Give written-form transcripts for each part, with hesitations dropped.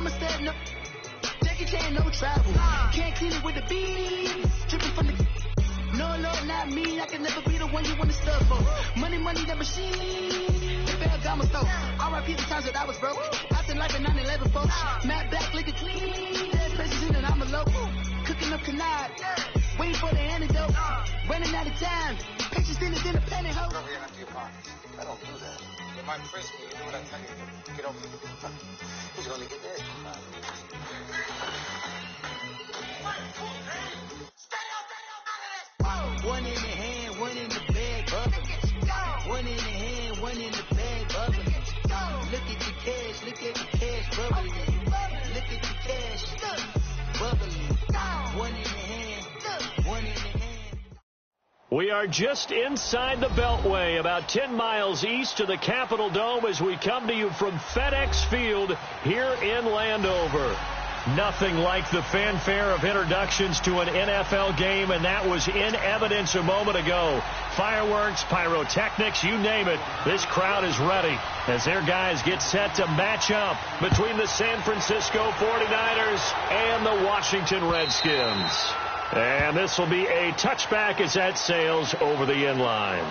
I'm a step, no. Jackie Chan, no travel. Can't clean it with the beat. Dripping from the. No, Lord, not me. I can never be the one you want to stuff for. Money, the machine. The bell got my stove. R.I.P. the times that I was broke. Acting like a 9/11 folks. Matt back, looking clean. Dead places in and I'm a local. Cooking up canard. Waiting for the antidote. Running out of time. Pictures in the penny hole. Over here after your pockets. I don't do that. You might frisk me. You do what I tell you to. Get over here. Who's going to get this? One in the hand, one in the bag, bubble. One in the hand, one in the bag, bubble. Look at the cash, look at the cash, bubbling. Look at the cash, bubbling. One in the hand, one in the hand. We are just inside the Beltway, about 10 miles east of the Capitol Dome as we come to you from FedEx Field here in Landover. Nothing like the fanfare of introductions to an NFL game, and that was in evidence a moment ago. Fireworks, pyrotechnics, you name it. This crowd is ready as their guys get set to match up between the San Francisco 49ers and the Washington Redskins. And this will be a touchback as that sails over the end line.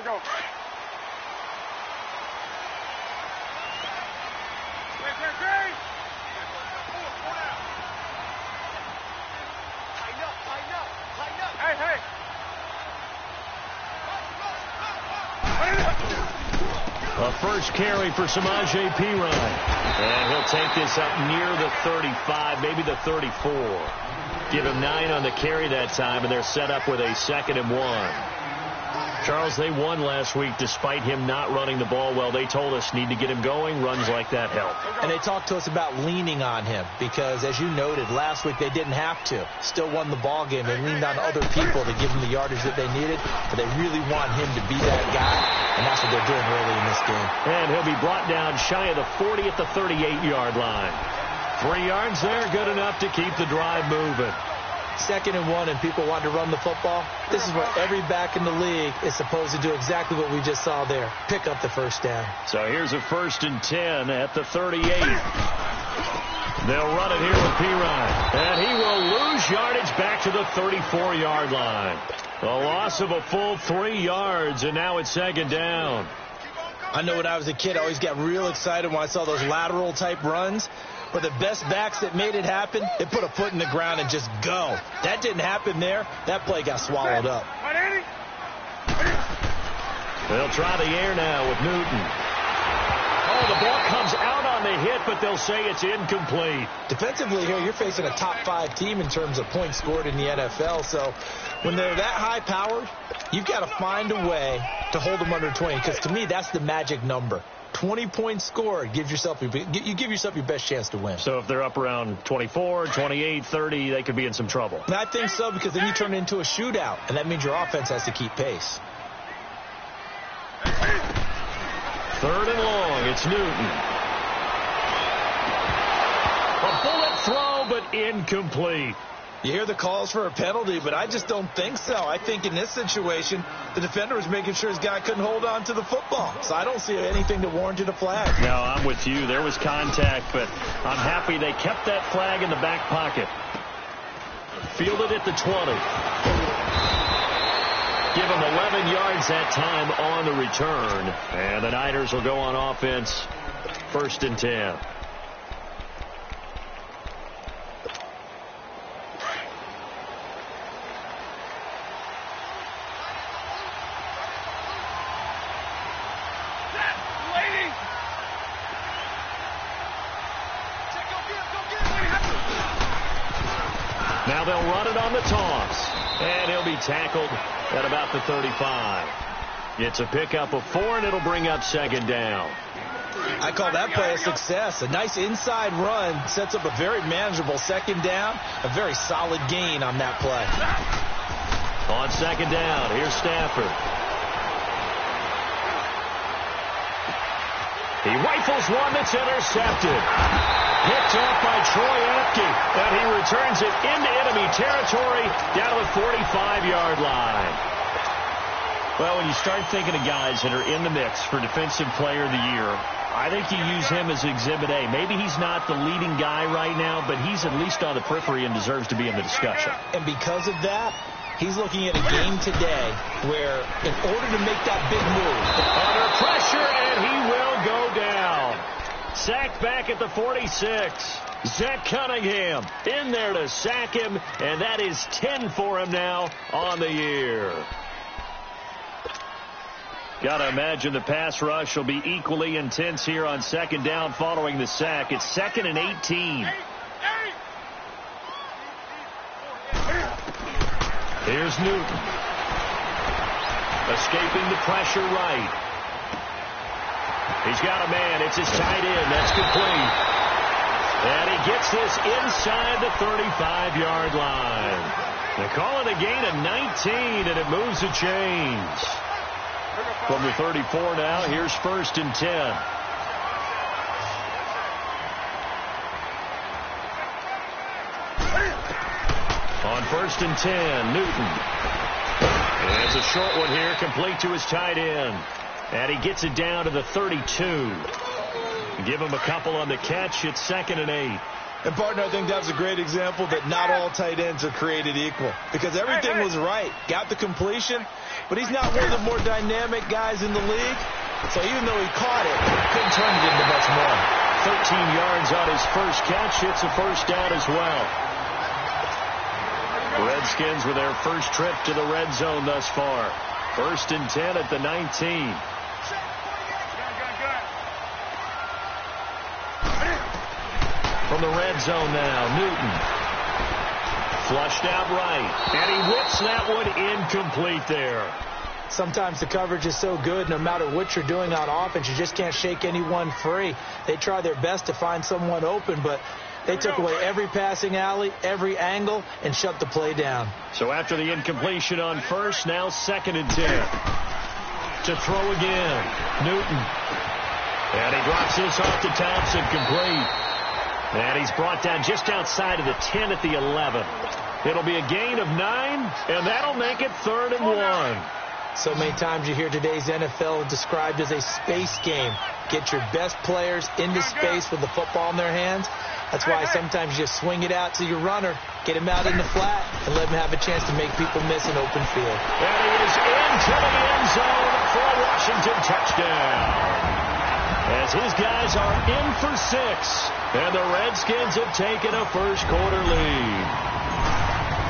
Go. Hey. A first carry for Samaje Perine. And he'll take this up near the 35, maybe the 34. Give him 9 on the carry that time, and they're set up with a 2nd and 1. Charles, they won last week despite him not running the ball well. They told us need to get him going. Runs like that help. And they talked to us about leaning on him because, as you noted, last week they didn't have to. Still won the ball game. They leaned on other people to give them the yardage that they needed, but they really want him to be that guy, and that's what they're doing early in this game. And he'll be brought down shy of the 40 at the 38-yard line. 3 yards there, good enough to keep the drive moving. 2nd and 1 and people want to run the football. This is what every back in the league is supposed to do, exactly what we just saw there. Pick up the first down. So here's a 1st and 10 at the 38. They'll run it here with Perine. And he will lose yardage back to the 34-yard line. A loss of a full 3 yards, and now it's 2nd down. I know when I was a kid, I always got real excited when I saw those lateral-type runs. But the best backs that made it happen, they put a foot in the ground and just go. That didn't happen there. That play got swallowed up. They'll try the air now with Newton. Oh, the ball comes out on the hit, but they'll say it's incomplete. Defensively here, you're facing a top-5 team in terms of points scored in the NFL. So when they're that high-powered, you've got to find a way to hold them under 20. Because to me, that's the magic number. 20 points scored, you give yourself your best chance to win. So if they're up around 24, 28, 30, they could be in some trouble. And I think so, because then you turn it into a shootout, and that means your offense has to keep pace. 3rd and long, it's Newton. A bullet throw, but incomplete. You hear the calls for a penalty, but I just don't think so. I think in this situation, the defender was making sure his guy couldn't hold on to the football. So I don't see anything that warranted a flag. No, I'm with you. There was contact, but I'm happy they kept that flag in the back pocket. Fielded at the 20. Give him 11 yards that time on the return. And the Niners will go on offense, 1st and 10. Now they'll run it on the toss. And he'll be tackled at about the 35. It's a pickup of 4, and it'll bring up 2nd down. I call that play a success. A nice inside run sets up a very manageable 2nd down. A very solid gain on that play. On 2nd down, here's Stafford. He rifles one that's intercepted. Picked off by Troy Apke, and he returns it into enemy territory down to the 45-yard line. Well, when you start thinking of guys that are in the mix for Defensive Player of the Year, I think you use him as Exhibit A. Maybe he's not the leading guy right now, but he's at least on the periphery and deserves to be in the discussion. And because of that, he's looking at a game today where, in order to make that big move, under pressure, and he will go down. Sacked back at the 46. Zach Cunningham in there to sack him, and that is 10 for him now on the year. Got to imagine the pass rush will be equally intense here on second down following the sack. It's 2nd and 18. Here's Newton. Escaping the pressure right. He's got a man. It's his tight end. That's complete. And he gets this inside the 35-yard line. They call it a gain of 19, and it moves the chains. From the 34 now, here's 1st and 10. On 1st and 10, Newton. And it's a short one here, complete to his tight end. And he gets it down to the 32. Give him a couple on the catch. It's 2nd and 8. And, partner, I think that was a great example that not all tight ends are created equal. Because everything was right. Got the completion, but he's not one of the more dynamic guys in the league. So even though he caught it, couldn't turn it into much more. 13 yards on his first catch. It's a first down as well. The Redskins with their first trip to the red zone thus far. 1st and 10 at the 19. From the red zone now, Newton. Flushed out right. And he whips that one incomplete there. Sometimes the coverage is so good, no matter what you're doing on offense, you just can't shake anyone free. They try their best to find someone open, but they took away every passing alley, every angle, and shut the play down. So after the incompletion on first, now 2nd and 10. To throw again, Newton. And he drops this off to Thompson, complete. And he's brought down just outside of the 10 at the 11. It'll be a gain of 9, and that'll make it 3rd and 1. So many times you hear today's NFL described as a space game. Get your best players into space with the football in their hands. That's why sometimes you just swing it out to your runner, get him out in the flat, and let him have a chance to make people miss an open field. And he is into the end zone for a Washington touchdown. As his guys are in for 6, and the Redskins have taken a first quarter lead.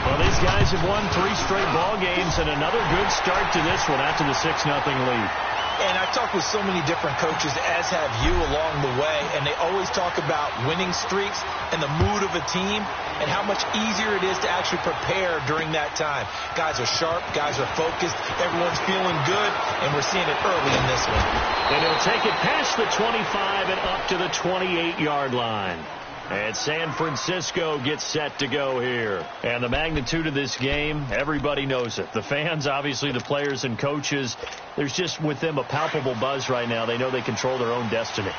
Well, these guys have won 3 straight ball games, and another good start to this one after the 6-0 lead. And I've talked with so many different coaches, as have you, along the way, and they always talk about winning streaks and the mood of a team and how much easier it is to actually prepare during that time. Guys are sharp, guys are focused, everyone's feeling good, and we're seeing it early in this one. And he'll take it past the 25 and up to the 28-yard line. And San Francisco gets set to go here. And the magnitude of this game, everybody knows it. The fans, obviously the players and coaches, there's just with them a palpable buzz right now. They know they control their own destiny.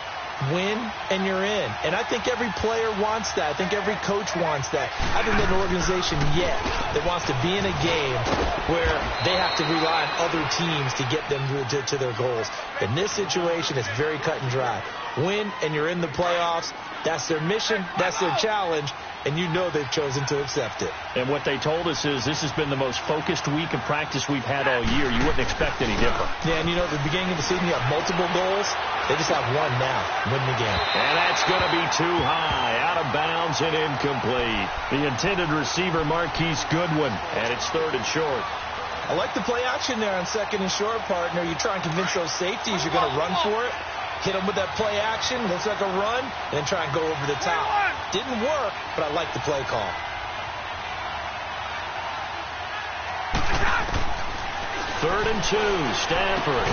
Win and you're in. And I think every player wants that. I think every coach wants that. I haven't been an organization yet that wants to be in a game where they have to rely on other teams to get them to their goals. In this situation, it's very cut and dry. Win and you're in the playoffs. That's their mission. That's their challenge. And you know they've chosen to accept it. And what they told us is this has been the most focused week of practice we've had all year. You wouldn't expect any different. Yeah, and you know, at the beginning of the season, you have multiple goals. They just have one now, win the game. And that's going to be too high, out of bounds and incomplete. The intended receiver, Marquise Goodwin, and it's 3rd and short. I like the play action there on 2nd and short, partner. You try and convince those safeties you're going to run for it. Hit them with that play action, looks like a run, and then try and go over the top. Didn't work, but I like the play call. Third and 2, Stafford.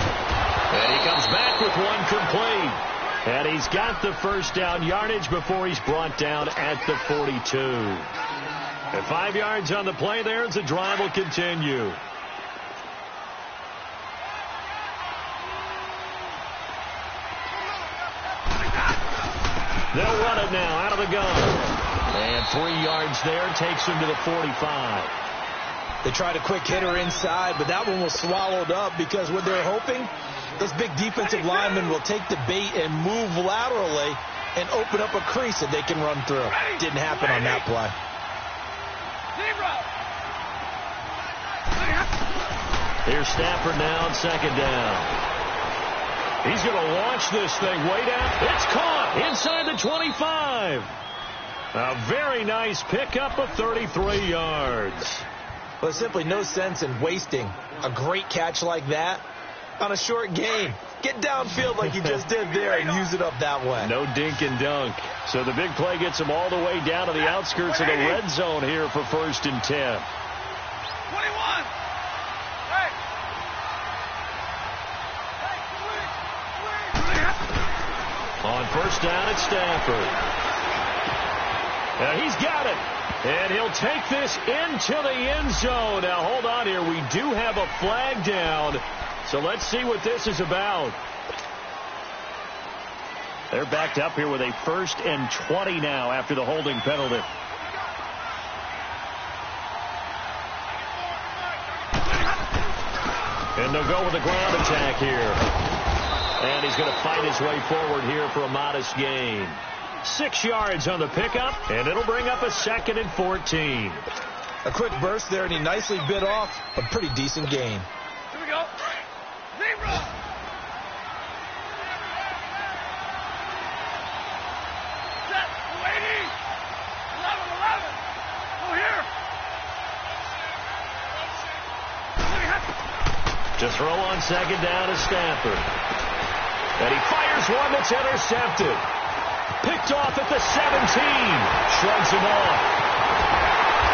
And he comes back with one complete. And he's got the first down yardage before he's brought down at the 42. And 5 yards on the play there as the drive will continue. They'll run it now out of the gun. And 3 yards there takes him to the 45. They tried a quick hitter inside, but that one was swallowed up because what they're hoping, those big defensive linemen will take the bait and move laterally and open up a crease that they can run through. Didn't happen on that play. Here's Stafford now on second down. He's going to launch this thing way down. It's caught inside the 25. A very nice pickup of 33 yards. Well, there's simply no sense in wasting a great catch like that on a short game. Get downfield like you just did there and use it up that way. No dink and dunk. So the big play gets him all the way down to the outskirts of the red zone here for 1st and 10. 21. On first down, it's Stafford. He's got it. And he'll take this into the end zone. Now, hold on here. We do have a flag down. So let's see what this is about. They're backed up here with a 1st and 20 now after the holding penalty. And they'll go with the ground attack here. And he's going to fight his way forward here for a modest gain. 6 yards on the pickup, and it'll bring up a 2nd and 14. A quick burst there, and he nicely bit off a pretty decent gain. Here we go. Zebra. Set. 280. 11. Go here. To throw on second down is Stafford. And he fires one that's intercepted. Picked off at the 17. Shrugs him off.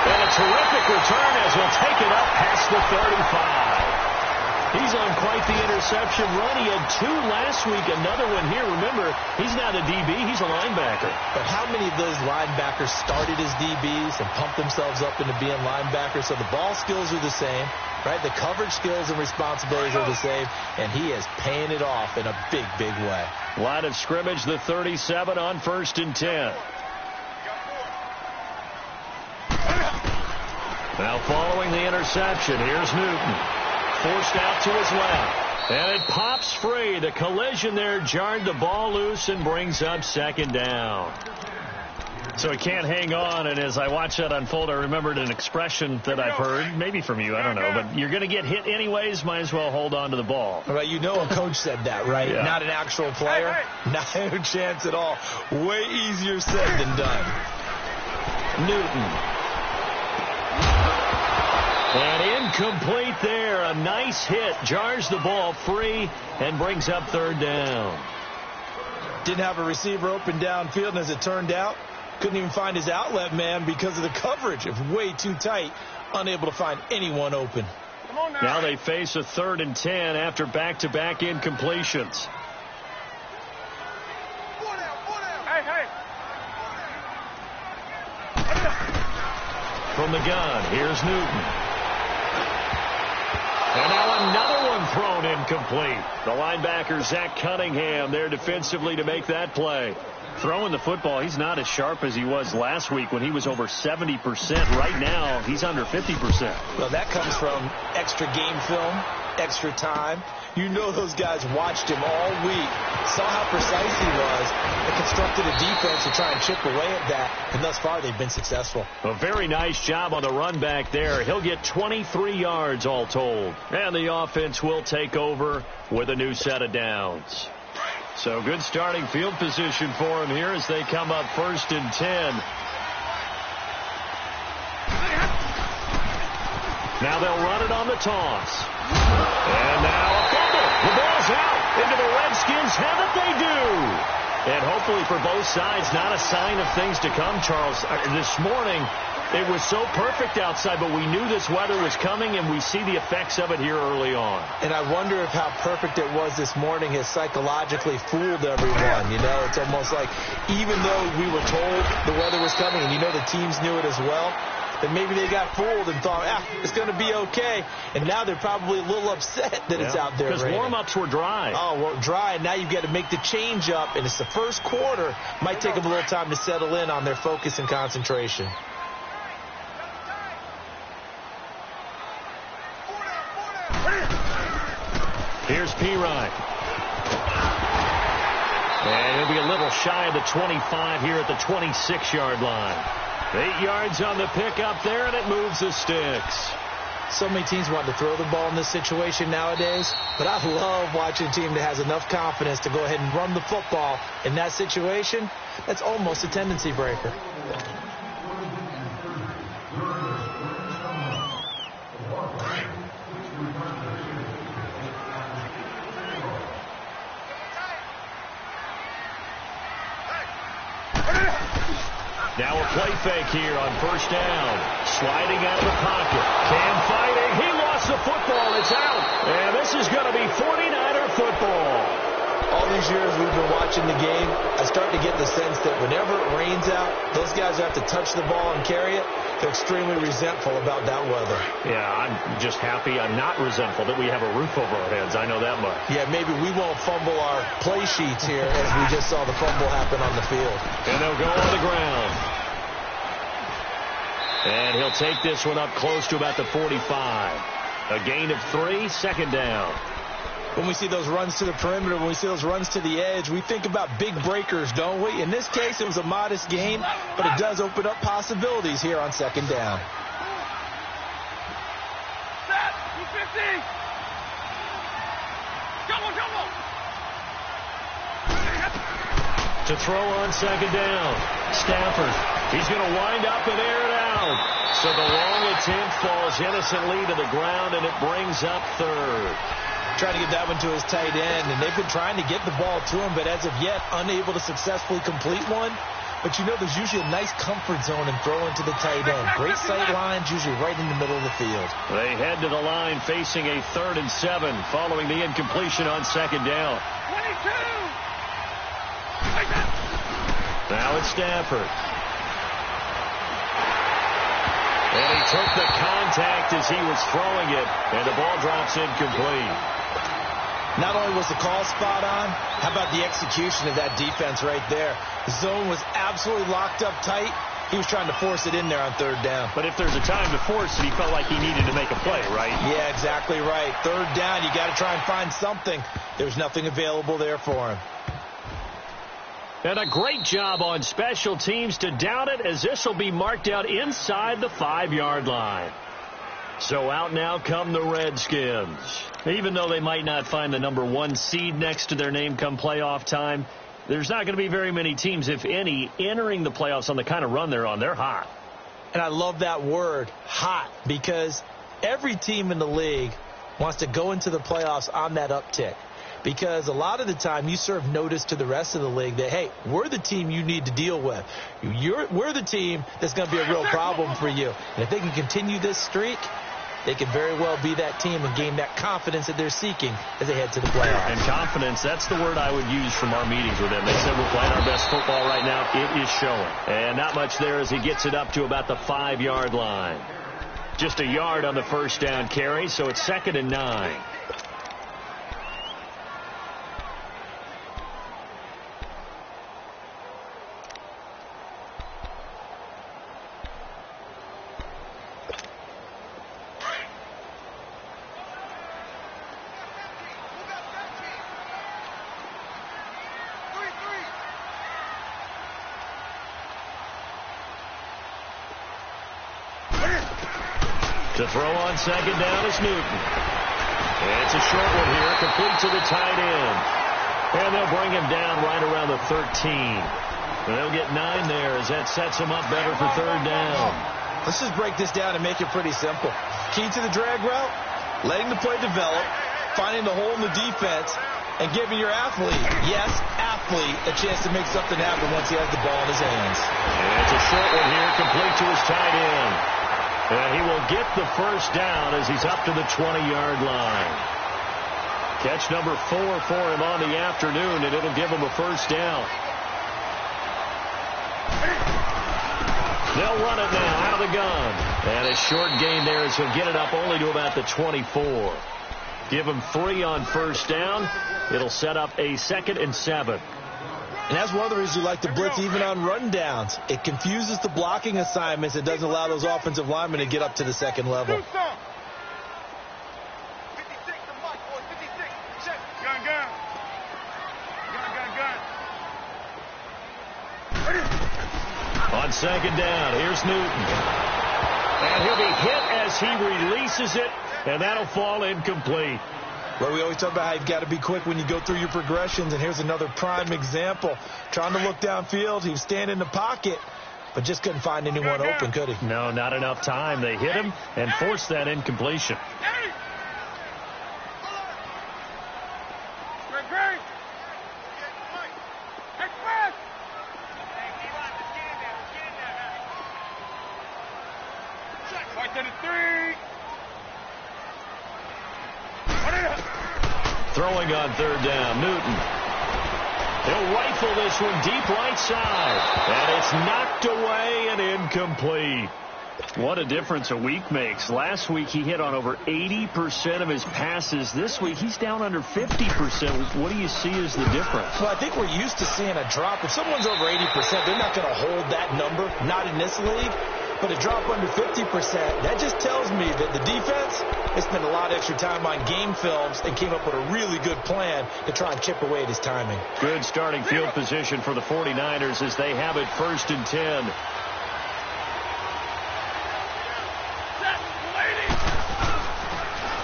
And a terrific return as he'll take it up past the 35. He's on quite the interception run. He had 2 last week. Another one here. Remember, he's not a DB. He's a linebacker. But how many of those linebackers started as DBs and pumped themselves up into being linebackers? So the ball skills are the same, right? The coverage skills and responsibilities are the same. And he is paying it off in a big, big way. Line of scrimmage, the 37 on 1st and 10. Now following the interception, here's Newton. Forced out to his left. And it pops free. The collision there jarred the ball loose and brings up 2nd down. So he can't hang on, and as I watched that unfold, I remembered an expression that I've heard, maybe from you, I don't know, but you're going to get hit anyways, might as well hold on to the ball. Right, you know a coach said that, right? Yeah. Not an actual player. Not a chance at all. Way easier said than done. Newton. And incomplete there. A nice hit. Jars the ball free and brings up 3rd down. Didn't have a receiver open downfield, and as it turned out, couldn't even find his outlet man because of the coverage. It was way too tight. Unable to find anyone open. Now they face a 3rd and 10 after back-to-back incompletions. From the gun, here's Newton. And now another one thrown incomplete. The linebacker, Zach Cunningham, there defensively to make that play. Throwing the football, he's not as sharp as he was last week when he was over 70%. Right now, he's under 50%. Well, that comes from extra game film, extra time. You know those guys watched him all week, saw how precise he was, and constructed a defense to try and chip away at that. And thus far, they've been successful. A very nice job on the run back there. He'll get 23 yards all told. And the offense will take over with a new set of downs. So good starting field position for him here as they come up 1st and 10. Now they'll run it on the toss. And now a fumble. The ball's out into the Redskins. Haven't they do? And hopefully for both sides, not a sign of things to come, Charles. This morning, it was so perfect outside, but we knew this weather was coming, and we see the effects of it here early on. And I wonder if how perfect it was this morning has psychologically fooled everyone. You know, it's almost like even though we were told the weather was coming, and you know the teams knew it as well, that maybe they got fooled and thought, it's going to be okay. And now they're probably a little upset that it's out there. Because warm-ups were dry. Oh, well, dry. And now you've got to make the change up. And it's the first quarter. Might take them a little time to settle in on their focus and concentration. Here's P-Ryan. And he'll be a little shy of the 25 here at the 26-yard line. 8 yards on the pickup there, and it moves the sticks. So many teams want to throw the ball in this situation nowadays, but I love watching a team that has enough confidence to go ahead and run the football. In that situation, that's almost a tendency breaker. Now a play fake here on first down. Sliding out of the pocket. Cam fighting. He lost the football. It's out. And this is going to be 49er football. All these years we've been watching the game, I start to get the sense that whenever it rains out, those guys who have to touch the ball and carry it, they're extremely resentful about that weather. Yeah, I'm just happy I'm not resentful that we have a roof over our heads. I know that much. Yeah, maybe we won't fumble our play sheets here as we just saw the fumble happen on the field. And they'll go on the ground. And he'll take this one up close to about the 45. A gain of 3, second down. When we see those runs to the perimeter, when we see those runs to the edge, we think about big breakers, don't we? In this case, it was a modest gain, but it does open up possibilities here on second down. Set, 250. To throw on second down. Stafford. He's going to wind up and air it out. So the long attempt falls innocently to the ground, and it brings up third. Trying to get that one to his tight end, and they've been trying to get the ball to him, but as of yet, unable to successfully complete one. But you know there's usually a nice comfort zone in throwing to the tight end. Great sight lines, usually right in the middle of the field. They head to the line facing a 3rd and 7 following the incompletion on second down. 22. Now it's Stafford. And he took the contact as he was throwing it, and the ball drops incomplete. Not only was the call spot on, how about the execution of that defense right there? The zone was absolutely locked up tight. He was trying to force it in there on third down. But if there's a time to force it, he felt like he needed to make a play, right? Yeah, exactly right. Third down, you got to try and find something. There's nothing available there for him. And a great job on special teams to down it, as this will be marked out inside the 5-yard line. So out now come the Redskins. Even though they might not find the number 1 seed next to their name come playoff time, there's not going to be very many teams, if any, entering the playoffs on the kind of run they're on. They're hot. And I love that word, hot, because every team in the league wants to go into the playoffs on that uptick. Because a lot of the time you serve notice to the rest of the league that, hey, we're the team you need to deal with. We're the team that's going to be a real problem for you. And if they can continue this streak, they could very well be that team and gain that confidence that they're seeking as they head to the playoffs. And confidence, that's the word I would use from our meetings with them. They said we're playing our best football right now. It is showing. And not much there as he gets it up to about the 5-yard line. Just a yard on the first down carry, so it's 2nd and 9. To throw on second down is Newton. And it's a short one here, complete to the tight end. And they'll bring him down right around the 13. And they'll get 9 there as that sets him up better for third down. Let's just break this down and make it pretty simple. Key to the drag route, letting the play develop, finding the hole in the defense, and giving your athlete, yes, athlete, a chance to make something happen once he has the ball in his hands. And it's a short one here, complete to his tight end. And he will get the first down as he's up to the 20-yard line. Catch number 4 for him on the afternoon, and it'll give him a first down. They'll run it now out of the gun. And a short gain there as he'll get it up only to about the 24. Give him 3 on first down. It'll set up a 2nd and 7. And that's one of the reasons you like to blitz even on run downs. It confuses the blocking assignments. It doesn't allow those offensive linemen to get up to the second level. 56 to Mike, boy. 56. Check. Gun. On second down, here's Newton. And he'll be hit as he releases it, and that'll fall incomplete. Well, we always talk about how you've got to be quick when you go through your progressions, and here's another prime example. Trying to look downfield, he was standing in the pocket, but just couldn't find anyone open, could he? No, not enough time. They hit him and forced that incompletion. Throwing on third down, Newton. He'll rifle this one deep right side. And it's knocked away and incomplete. What a difference a week makes. Last week he hit on over 80% of his passes. This week he's down under 50%. What do you see as the difference? Well, I think we're used to seeing a drop. If someone's over 80%, they're not going to hold that number, not in this league. But a drop under 50%, that just tells me that the defense has spent a lot of extra time on game films and came up with a really good plan to try and chip away at his timing. Good starting field position for the 49ers as they have it 1st and 10.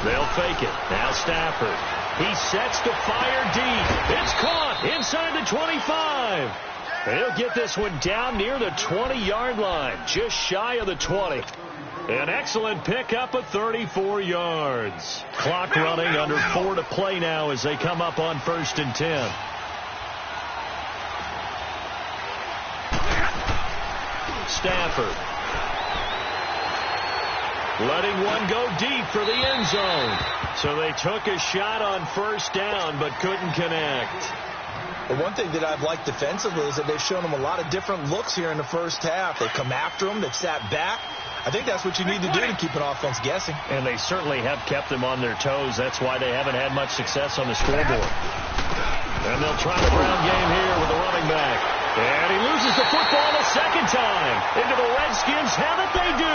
They'll fake it. Now Stafford. He sets to fire deep. It's caught inside the 25. He'll get this one down near the 20-yard line, just shy of the 20. An excellent pickup of 34 yards. Clock running, under 4 to play now as they come up on 1st and 10. Stafford. Letting one go deep for the end zone. So they took a shot on first down but couldn't connect. But one thing that I've liked defensively is that they've shown them a lot of different looks here in the first half. They've come after them. They've sat back. I think that's what you need to do to keep an offense guessing. And they certainly have kept them on their toes. That's why they haven't had much success on the scoreboard. And they'll try the ground game here with the running back. And he loses the football a second time. Into the Redskins have it, they do.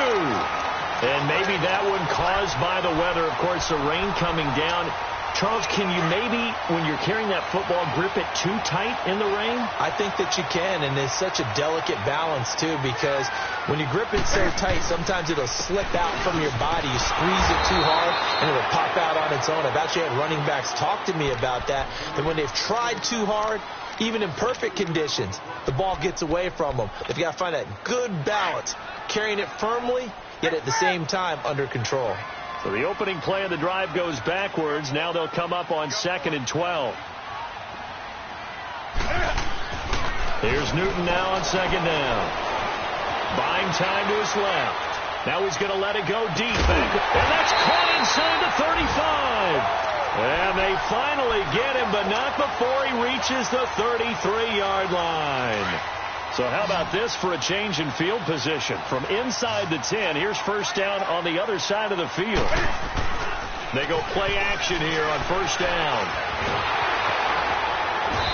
And maybe that one caused by the weather. Of course, the rain coming down. Charles, can you maybe, when you're carrying that football, grip it too tight in the rain? I think that you can, and it's such a delicate balance, too, because when you grip it so tight, sometimes it'll slip out from your body. You squeeze it too hard, and it'll pop out on its own. I've actually had running backs talk to me about that when they've tried too hard, even in perfect conditions, the ball gets away from them. They've got to find that good balance, carrying it firmly, yet at the same time under control. So the opening play of the drive goes backwards. Now they'll come up on 2nd and 12. Here's Newton now on 2nd down. Buying time to his left. Now he's going to let it go deep. And that's caught inside the 35. And they finally get him, but not before he reaches the 33-yard line. So how about this for a change in field position? From inside the 10, here's first down on the other side of the field. They go play action here on first down.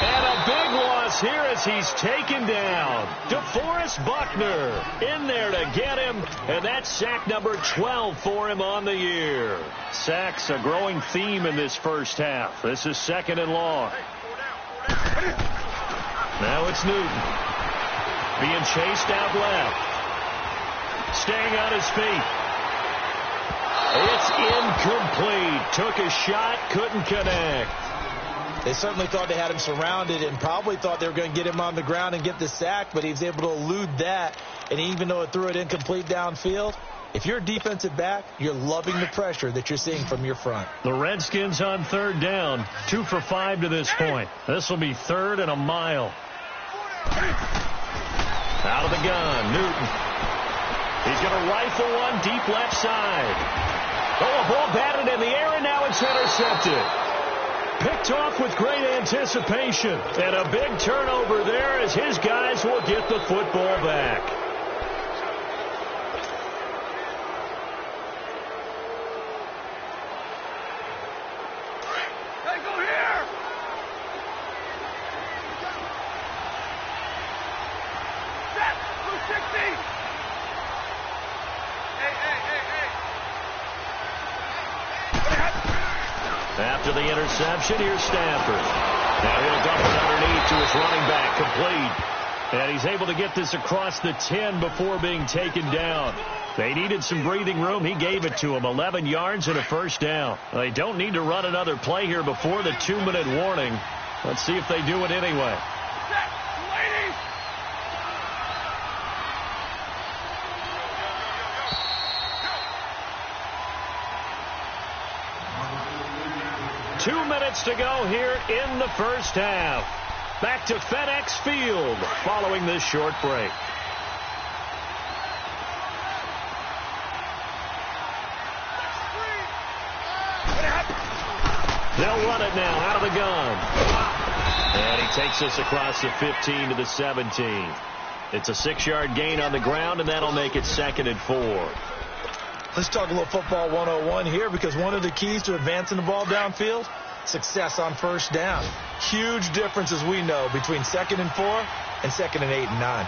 And a big loss here as he's taken down. DeForest Buckner in there to get him, and that's sack number 12 for him on the year. Sacks a growing theme in this first half. This is 2nd and long. Now it's Newton. Being chased out left. Staying on his feet. It's incomplete. Took a shot, couldn't connect. They certainly thought they had him surrounded and probably thought they were going to get him on the ground and get the sack, but he was able to elude that. And even though it threw it incomplete downfield, if you're a defensive back, you're loving the pressure that you're seeing from your front. The Redskins on 3rd down. 2 for 5 to this point. This will be 3rd and a mile. Out of the gun, Newton. He's going to rifle one deep left side. Oh, a ball batted in the air, and now it's intercepted. Picked off with great anticipation. And a big turnover there as his guys will get the football back. interception. Here's Stafford. Now he'll dump it underneath to his running back, complete. And he's able to get this across the 10 before being taken down. They needed some breathing room. He gave it to them. 11 yards and a first down. They don't need to run another play here before the 2-minute warning. Let's see if they do it anyway. 2 minutes to go here in the first half. Back to FedEx Field following this short break. They'll run it now out of the gun. And he takes us across the 15 to the 17. It's a 6-yard gain on the ground, and that'll make it 2nd and 4. Let's talk a little football 101 here, because one of the keys to advancing the ball downfield, success on first down. Huge difference, as we know, between 2nd and 4 and 2nd and 8 and 9.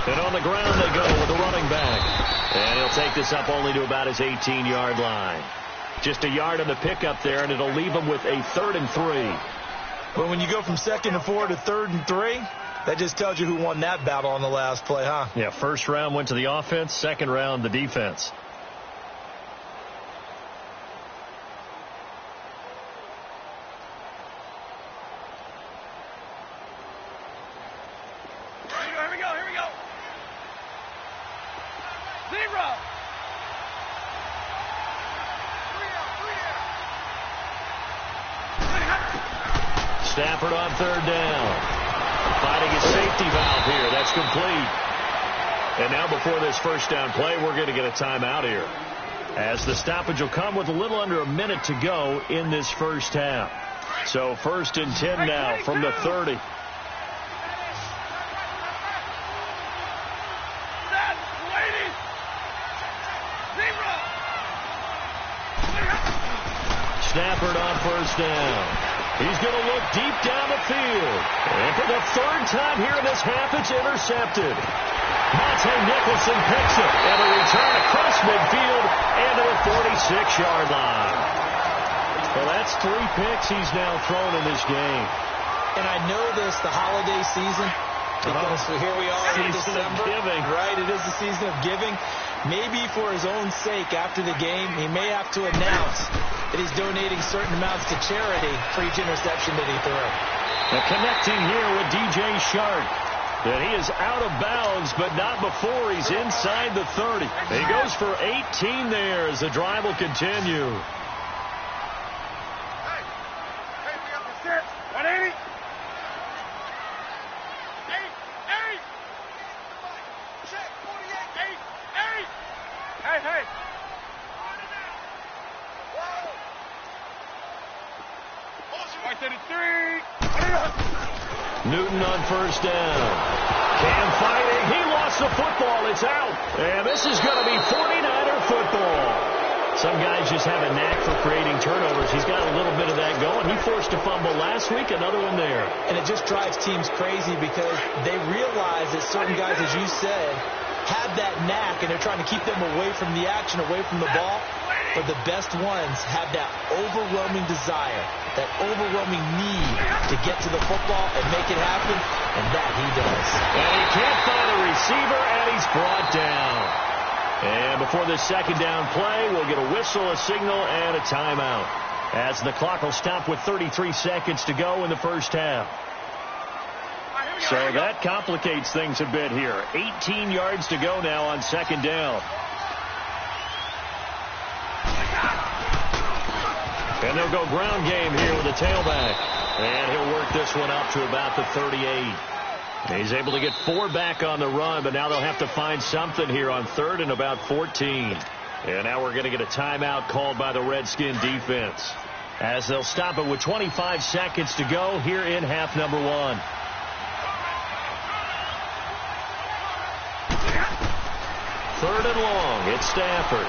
And on the ground they go with the running back. And he'll take this up only to about his 18-yard line. Just a yard on the pickup there, and it'll leave him with a 3rd and 3. Well, when you go from 2nd and 4 to 3rd and 3, that just tells you who won that battle on the last play, huh? Yeah, first round went to the offense, second round the defense. Here we go. 0. Stafford on 3rd down. Finding his safety valve here. That's complete. And now before this first down play, we're going to get a timeout here, as the stoppage will come with a little under a minute to go in this first half. So 1st and 10 now from the 30. Stafford on 1st down. He's going to look deep down the field. And for the 3rd time here in this half, it's intercepted. Monte Nicholson picks it. And a return across midfield and to the 46-yard line. Well, that's 3 picks he's now thrown in this game. And I know this, the holiday season, because here we are in December. Giving. Right, it is the season of giving. Maybe for his own sake, after the game, he may have to announce that he's donating certain amounts to charity for each interception that he threw. Now connecting here with DJ Shark. That he is out of bounds, but not before he's inside the 30. He goes for 18 there as the drive will continue. Hey, we got the set. 180. Check, 48. 8. Hey. White 33. Newton on 1st down. Cam fighting. He lost the football. It's out. And this is going to be 49er football. Some guys just have a knack for creating turnovers. He's got a little bit of that going. He forced a fumble last week, another one there. And it just drives teams crazy because they realize that certain guys, as you said, have that knack, and they're trying to keep them away from the action, away from the ball. But the best ones have that overwhelming desire, that overwhelming need to get to the football and make it happen, and that he does. And he can't find a receiver, and he's brought down. And before this 2nd down play, we'll get a whistle, a signal, and a timeout, as the clock will stop with 33 seconds to go in the first half. So that complicates things a bit here. 18 yards to go now on 2nd down. And they'll go ground game here with the tailback. And he'll work this one up to about the 38. He's able to get 4 back on the run, but now they'll have to find something here on 3rd and about 14. And now we're going to get a timeout called by the Redskin defense, as they'll stop it with 25 seconds to go here in half number 1. Third and long. It's Stafford.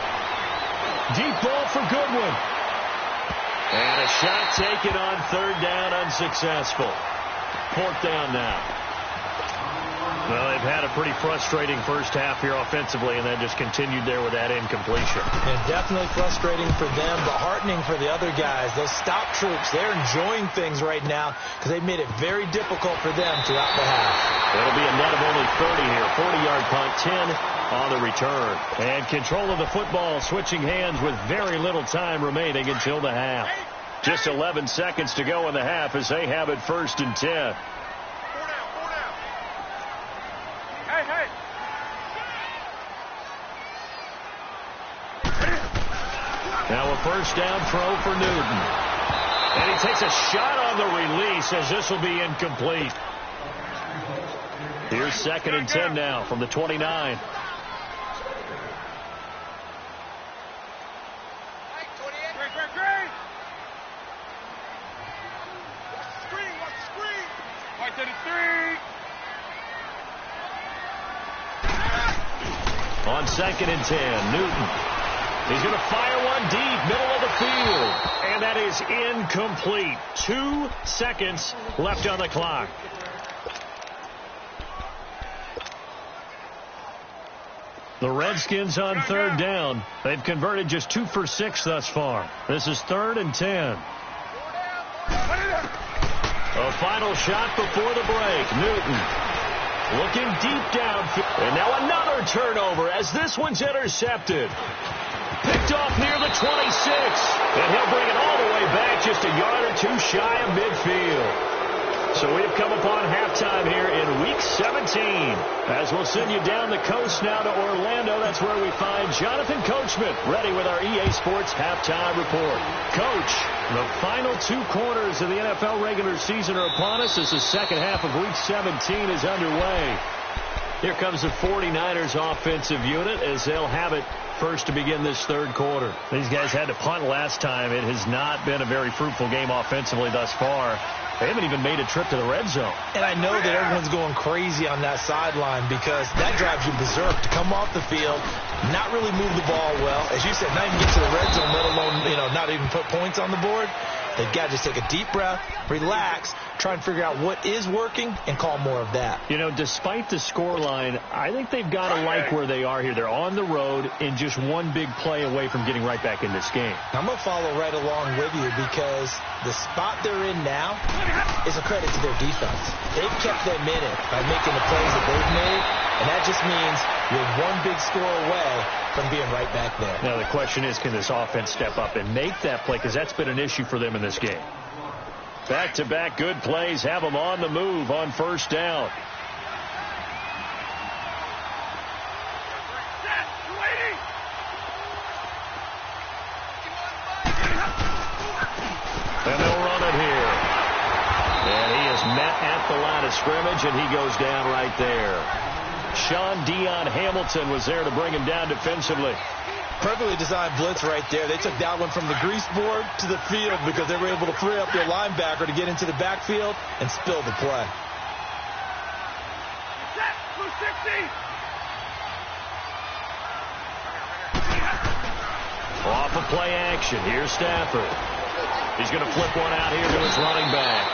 Deep ball for Goodwin. And a shot taken on 3rd down, unsuccessful. 4th down now. Well, they've had a pretty frustrating first half here offensively, and then just continued there with that incompletion. And definitely frustrating for them, but heartening for the other guys. Those stop troops, they're enjoying things right now because they've made it very difficult for them throughout the half. It'll be a net of only 30 here. 40-yard punt, 10 on the return. And control of the football switching hands with very little time remaining until the half. Just 11 seconds to go in the half as they have it 1st and 10. Now a first down throw for Newton. And he takes a shot on the release as this will be incomplete. Here's 2nd and 10 now from the 29. On 2nd and 10, Newton. He's going to fire one deep, middle of the field. And that is incomplete. 2 seconds left on the clock. The Redskins on 3rd down. They've converted just 2 for 6 thus far. This is 3rd and 10. A final shot before the break. Newton looking deep downfield. And now another turnover as this one's intercepted. Picked off near the 26. And he'll bring it all the way back just a yard or 2 shy of midfield. So we have come upon halftime here in Week 17. As we'll send you down the coast now to Orlando. That's where we find Jonathan Coachman ready with our EA Sports Halftime Report. Coach, the final 2 quarters of the NFL regular season are upon us as the second half of Week 17 is underway. Here comes the 49ers offensive unit as they'll have it first to begin this 3rd quarter. These guys had to punt last time. It has not been a very fruitful game offensively thus far. They haven't even made a trip to the red zone. And I know that everyone's going crazy on that sideline because that drives you berserk to come off the field, not really move the ball well. As you said, not even get to the red zone, let alone, not even put points on the board. They've got to just take a deep breath, relax, try and figure out what is working, and call more of that. Despite the scoreline, I think they've got to like where they are here. They're on the road and just one big play away from getting right back in this game. I'm going to follow right along with you because the spot they're in now is a credit to their defense. They've kept them in it by making the plays that they've made, and that just means you're one big score away from being right back there. Now the question is, can this offense step up and make that play? Because that's been an issue for them in this game. Back-to-back good plays have them on the move on 1st down. And they'll run it here. And he is met at the line of scrimmage, and he goes down right there. Sean Dion Hamilton was there to bring him down defensively. Perfectly designed blitz right there. They took that one from the grease board to the field because they were able to free up their linebacker to get into the backfield and spill the play. Off of play action. Here's Stafford. He's going to flip one out here to his running back.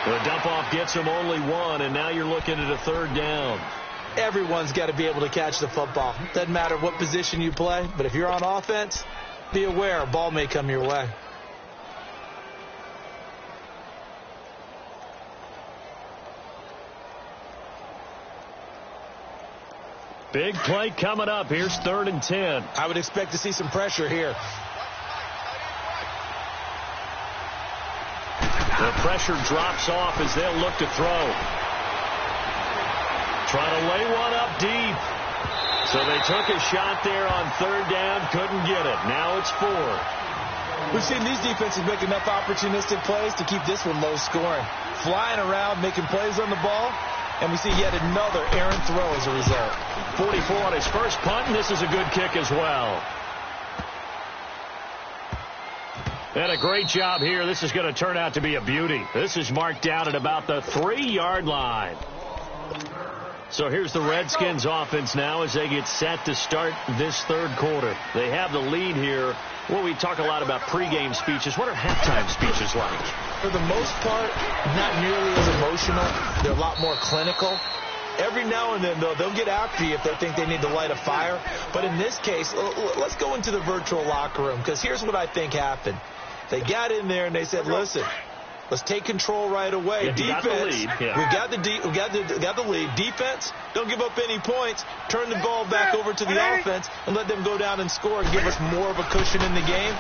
The dump-off gets him only 1, and now you're looking at a 3rd down. Everyone's got to be able to catch the football. Doesn't matter what position you play, but if you're on offense, be aware a ball may come your way. Big play coming up. Here's 3rd and 10. I would expect to see some pressure here. The pressure drops off as they'll look to throw. Trying to lay one up deep. So they took a shot there on 3rd down, couldn't get it. Now it's 4. We've seen these defenses make enough opportunistic plays to keep this one low scoring. Flying around, making plays on the ball, and we see yet another errant throw as a result. 44 on his first punt, and this is a good kick as well. And a great job here. This is going to turn out to be a beauty. This is marked down at about the 3-yard line. So here's the Redskins offense now as they get set to start this 3rd quarter. They have the lead here. Well, we talk a lot about pregame speeches. What are halftime speeches like? For the most part, not nearly as emotional. They're a lot more clinical. Every now and then, though, they'll get after you if they think they need to light a fire. But in this case, let's go into the virtual locker room, because here's what I think happened. They got in there and they said, listen, let's take control right away. Defense, we got the lead. Defense, don't give up any points. Turn the ball back over to the offense and let them go down and score and give us more of a cushion in the game.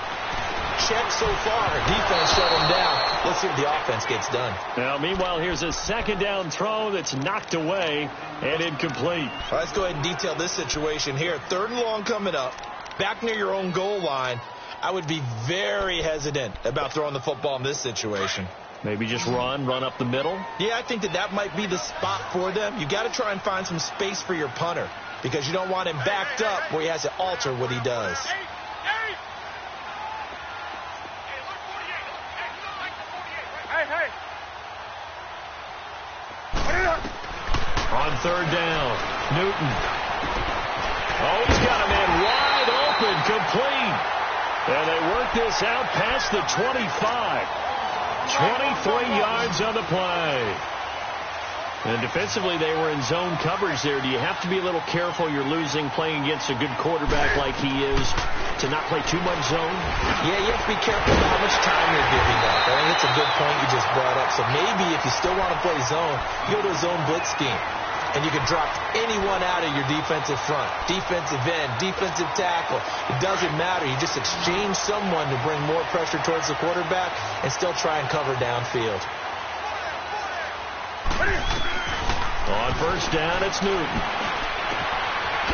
Check so far. Defense shut them down. Let's see if the offense gets done. Now, meanwhile, here's a second down throw that's knocked away and incomplete. All right, let's go ahead and detail this situation here. 3rd and long coming up. Back near your own goal line. I would be very hesitant about throwing the football in this situation. Maybe just run up the middle? Yeah, I think that might be the spot for them. You got to try and find some space for your punter, because you don't want him backed up where he has to alter what he does. On 3rd down, Newton. Oh, he's got a man wide open, complete. And they work this out past the 25. 23 yards on the play. And defensively, they were in zone coverage there. Do you have to be a little careful? You're losing playing against a good quarterback like he is to not play too much zone? Yeah, you have to be careful about how much time you're giving up. I think it's a good point you just brought up. So maybe if you still want to play zone, you go to a zone blitz scheme. And you can drop anyone out of your defensive front, defensive end, defensive tackle. It doesn't matter. You just exchange someone to bring more pressure towards the quarterback and still try and cover downfield. On 1st down, it's Newton.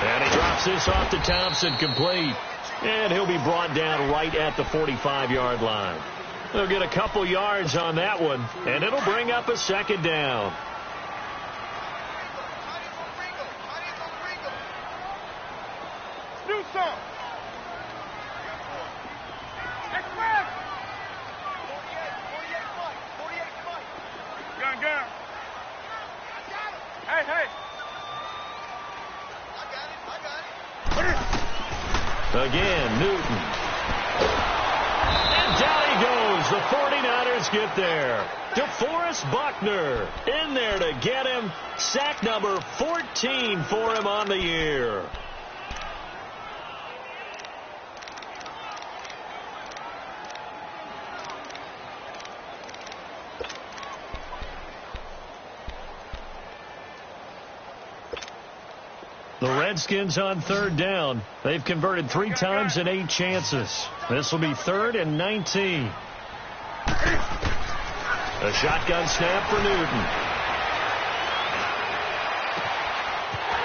And he drops this off to Thompson, complete. And he'll be brought down right at the 45-yard line. They'll get a couple yards on that one, and it'll bring up a 2nd down. Again, Newton. And down he goes. The 49ers get there. DeForest Buckner in there to get him. Sack number 14 for him on the year. The Redskins on 3rd down. They've converted 3 times in 8 chances. This will be 3rd and 19. A shotgun snap for Newton.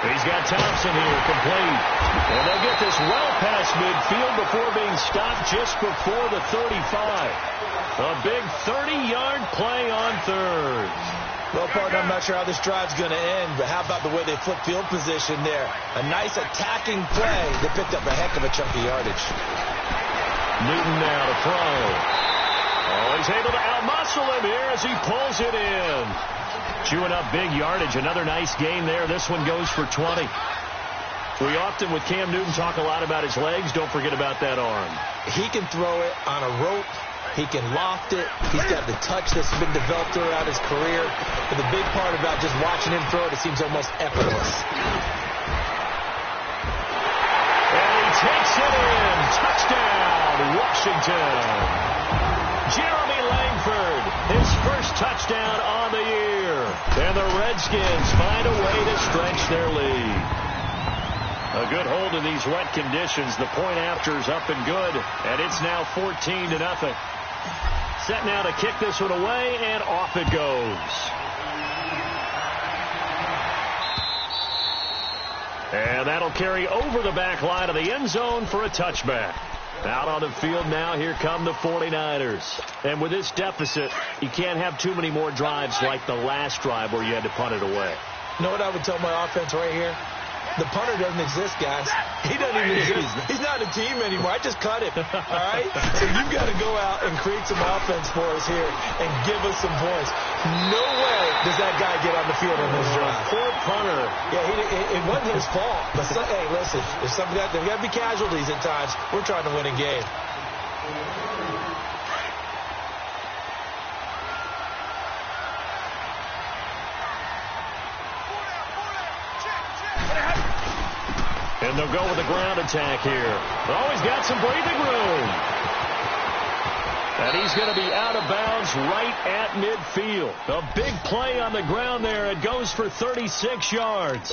He's got Thompson here, complete. And they'll get this well past midfield before being stopped just before the 35. A big 30-yard play on 3rd. Well, partner, I'm not sure how this drive's going to end, but how about the way they flip field position there? A nice attacking play. They picked up a heck of a chunk of yardage. Newton now to throw. Oh, he's able to outmuscle him here as he pulls it in. Chewing up big yardage. Another nice gain there. This one goes for 20. We often, with Cam Newton, talk a lot about his legs. Don't forget about that arm. He can throw it on a rope. He can loft it. He's got the touch that's been developed throughout his career. But the big part about just watching him throw it seems almost effortless. And he takes it in. Touchdown, Washington. Jeremy Langford, his first touchdown on the year. And the Redskins find a way to stretch their lead. A good hold in these wet conditions. The point after is up and good. And it's now 14-0. Set now to kick this one away, and off it goes. And that'll carry over the back line of the end zone for a touchback. Out on the field now, here come the 49ers. And with this deficit, you can't have too many more drives like the last drive where you had to punt it away. You know what I would tell my offense right here? The punter doesn't exist, guys. He doesn't even exist. He's not a team anymore. I just cut him. All right? So you've got to go out and create some offense for us here and give us some points. No way does that guy get on the field on this drive. Poor punter. Yeah, it wasn't his fault. But hey, listen, there's got to be casualties at times. We're trying to win a game. And they'll go with a ground attack here. Oh, he's got some breathing room. And he's going to be out of bounds right at midfield. A big play on the ground there. It goes for 36 yards.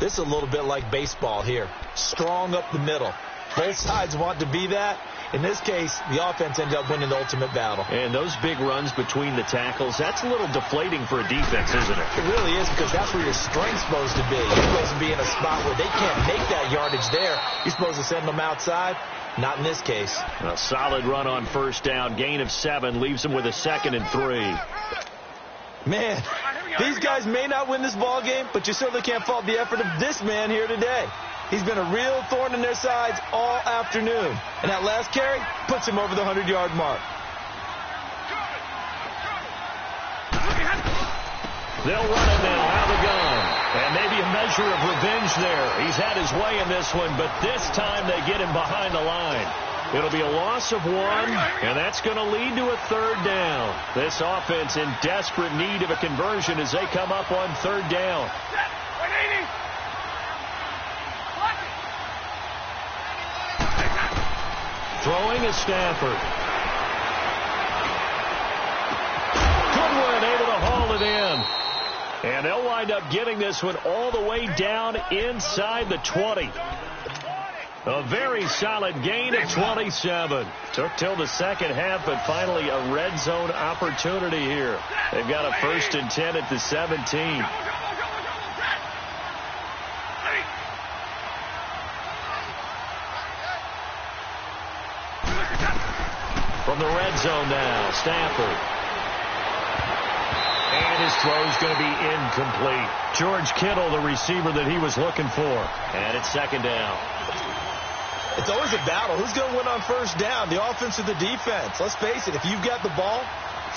This is a little bit like baseball here. Strong up the middle. Both sides want to be that. In this case, the offense ended up winning the ultimate battle. And those big runs between the tackles, that's a little deflating for a defense, isn't it? It really is, because that's where your strength's supposed to be. You're supposed to be in a spot where they can't make that yardage there. You're supposed to send them outside. Not in this case. A solid run on first down. Gain of 7 leaves them with a 2nd and 3. Man, these guys may not win this ball game, but you certainly can't fault the effort of this man here today. He's been a real thorn in their sides all afternoon. And that last carry puts him over the 100-yard mark. They'll run it now out of the gun. And maybe a measure of revenge there. He's had his way in this one, but this time they get him behind the line. It'll be a loss of 1, and that's going to lead to a 3rd down. This offense in desperate need of a conversion as they come up on 3rd down. Throwing is Stafford. Goodwin able to haul it in. And they'll wind up getting this one all the way down inside the 20. A very solid gain of 27. Took till the second half, but finally a red zone opportunity here. They've got a 1st and 10 at the 17. From the red zone now, Stafford. And his throw's going to be incomplete. George Kittle, the receiver that he was looking for. And it's 2nd down. It's always a battle. Who's going to win on first down, the offense or the defense? Let's face it, if you've got the ball,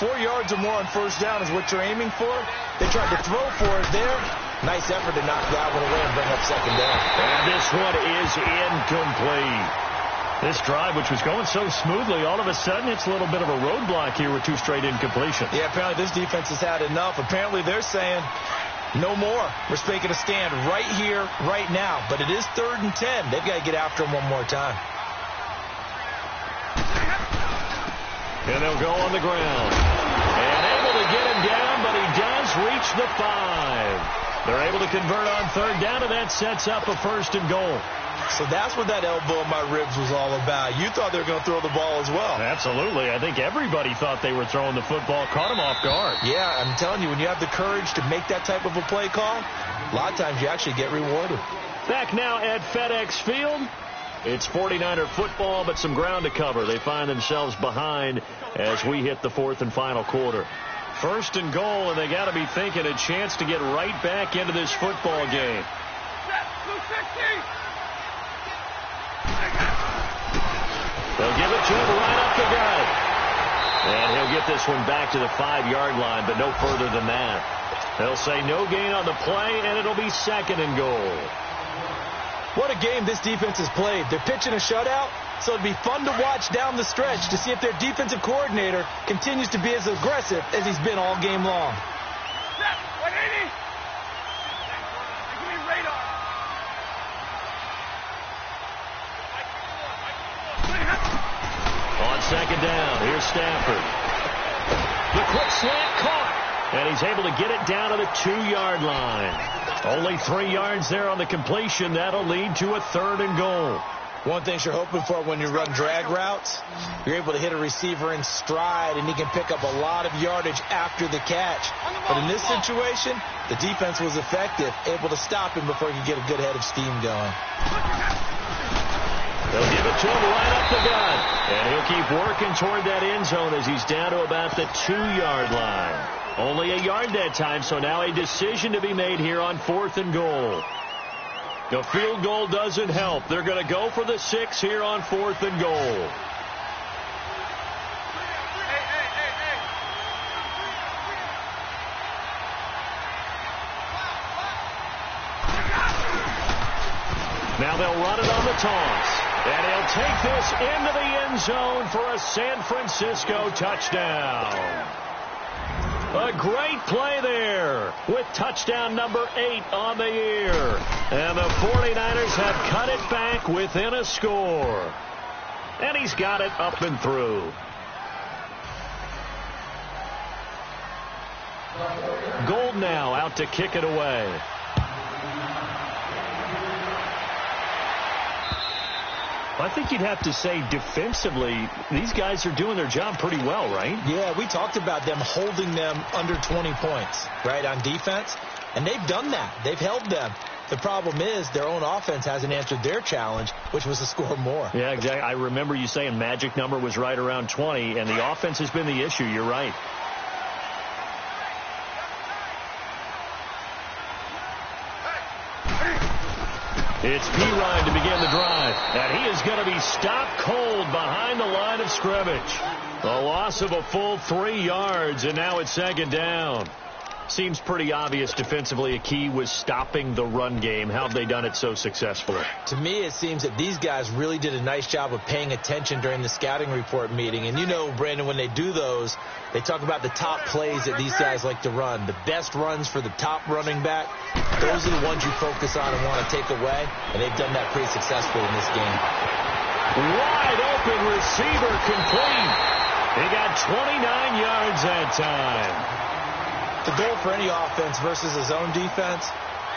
4 yards or more on first down is what you're aiming for. They tried to throw for it there. Nice effort to knock that one away and bring up 2nd down. And this one is incomplete. This drive, which was going so smoothly, all of a sudden it's a little bit of a roadblock here with 2 straight incompletions. Yeah, apparently this defense has had enough. Apparently they're saying no more. We're making a stand right here, right now. But it is 3rd and 10. They've got to get after him one more time. And they'll go on the ground. And able to get him down, but he does reach the 5. They're able to convert on 3rd down, and that sets up a 1st and goal. So that's what that elbow in my ribs was all about. You thought they were going to throw the ball as well. Absolutely. I think everybody thought they were throwing the football. Caught him off guard. Yeah, I'm telling you, when you have the courage to make that type of a play call, a lot of times you actually get rewarded. Back now at FedEx Field. It's 49er football, but some ground to cover. They find themselves behind as we hit the 4th and final quarter. 1st and goal, and they got to be thinking a chance to get right back into this football game. They'll give it to him right up the gut. And he'll get this one back to the 5-yard line, but no further than that. They'll say no gain on the play, and it'll be 2nd and goal. What a game this defense has played. They're pitching a shutout, so it'll be fun to watch down the stretch to see if their defensive coordinator continues to be as aggressive as he's been all game long. On 2nd down, here's Stafford. The quick slant caught, and he's able to get it down to the 2-yard line. Only 3 yards there on the completion. That'll lead to a 3rd and goal. One thing you're hoping for when you run drag routes, you're able to hit a receiver in stride, and he can pick up a lot of yardage after the catch. But in this situation, the defense was effective, able to stop him before he could get a good head of steam going. They'll give it to him right up the gut. And he'll keep working toward that end zone as he's down to about the 2-yard line. Only a yard that time, so now a decision to be made here on 4th and goal. The field goal doesn't help. They're going to go for the 6 here on 4th and goal. Now they'll run it on the toss. And he'll take this into the end zone for a San Francisco touchdown. A great play there with touchdown number 8 on the year. And the 49ers have cut it back within a score. And he's got it up and through. Gold now out to kick it away. I think you'd have to say defensively, these guys are doing their job pretty well, right? Yeah, we talked about them holding them under 20 points, right, on defense. And they've done that. They've held them. The problem is their own offense hasn't answered their challenge, which was to score more. Yeah, exactly. I remember you saying magic number was right around 20, and the offense has been the issue. You're right. It's Pirine to begin the drive, and he is going to be stopped cold behind the line of scrimmage. A loss of a full 3 yards, and now it's second down. Seems pretty obvious defensively a key was stopping the run game. How have they done it so successfully? To me, it seems that these guys really did a nice job of paying attention during the scouting report meeting. And you know, Brandon, when they do those, they talk about the top plays that these guys like to run. The best runs for the top running back, those are the ones you focus on and want to take away. And they've done that pretty successfully in this game. Wide open receiver complete. He got 29 yards that time. The goal for any offense versus his own defense,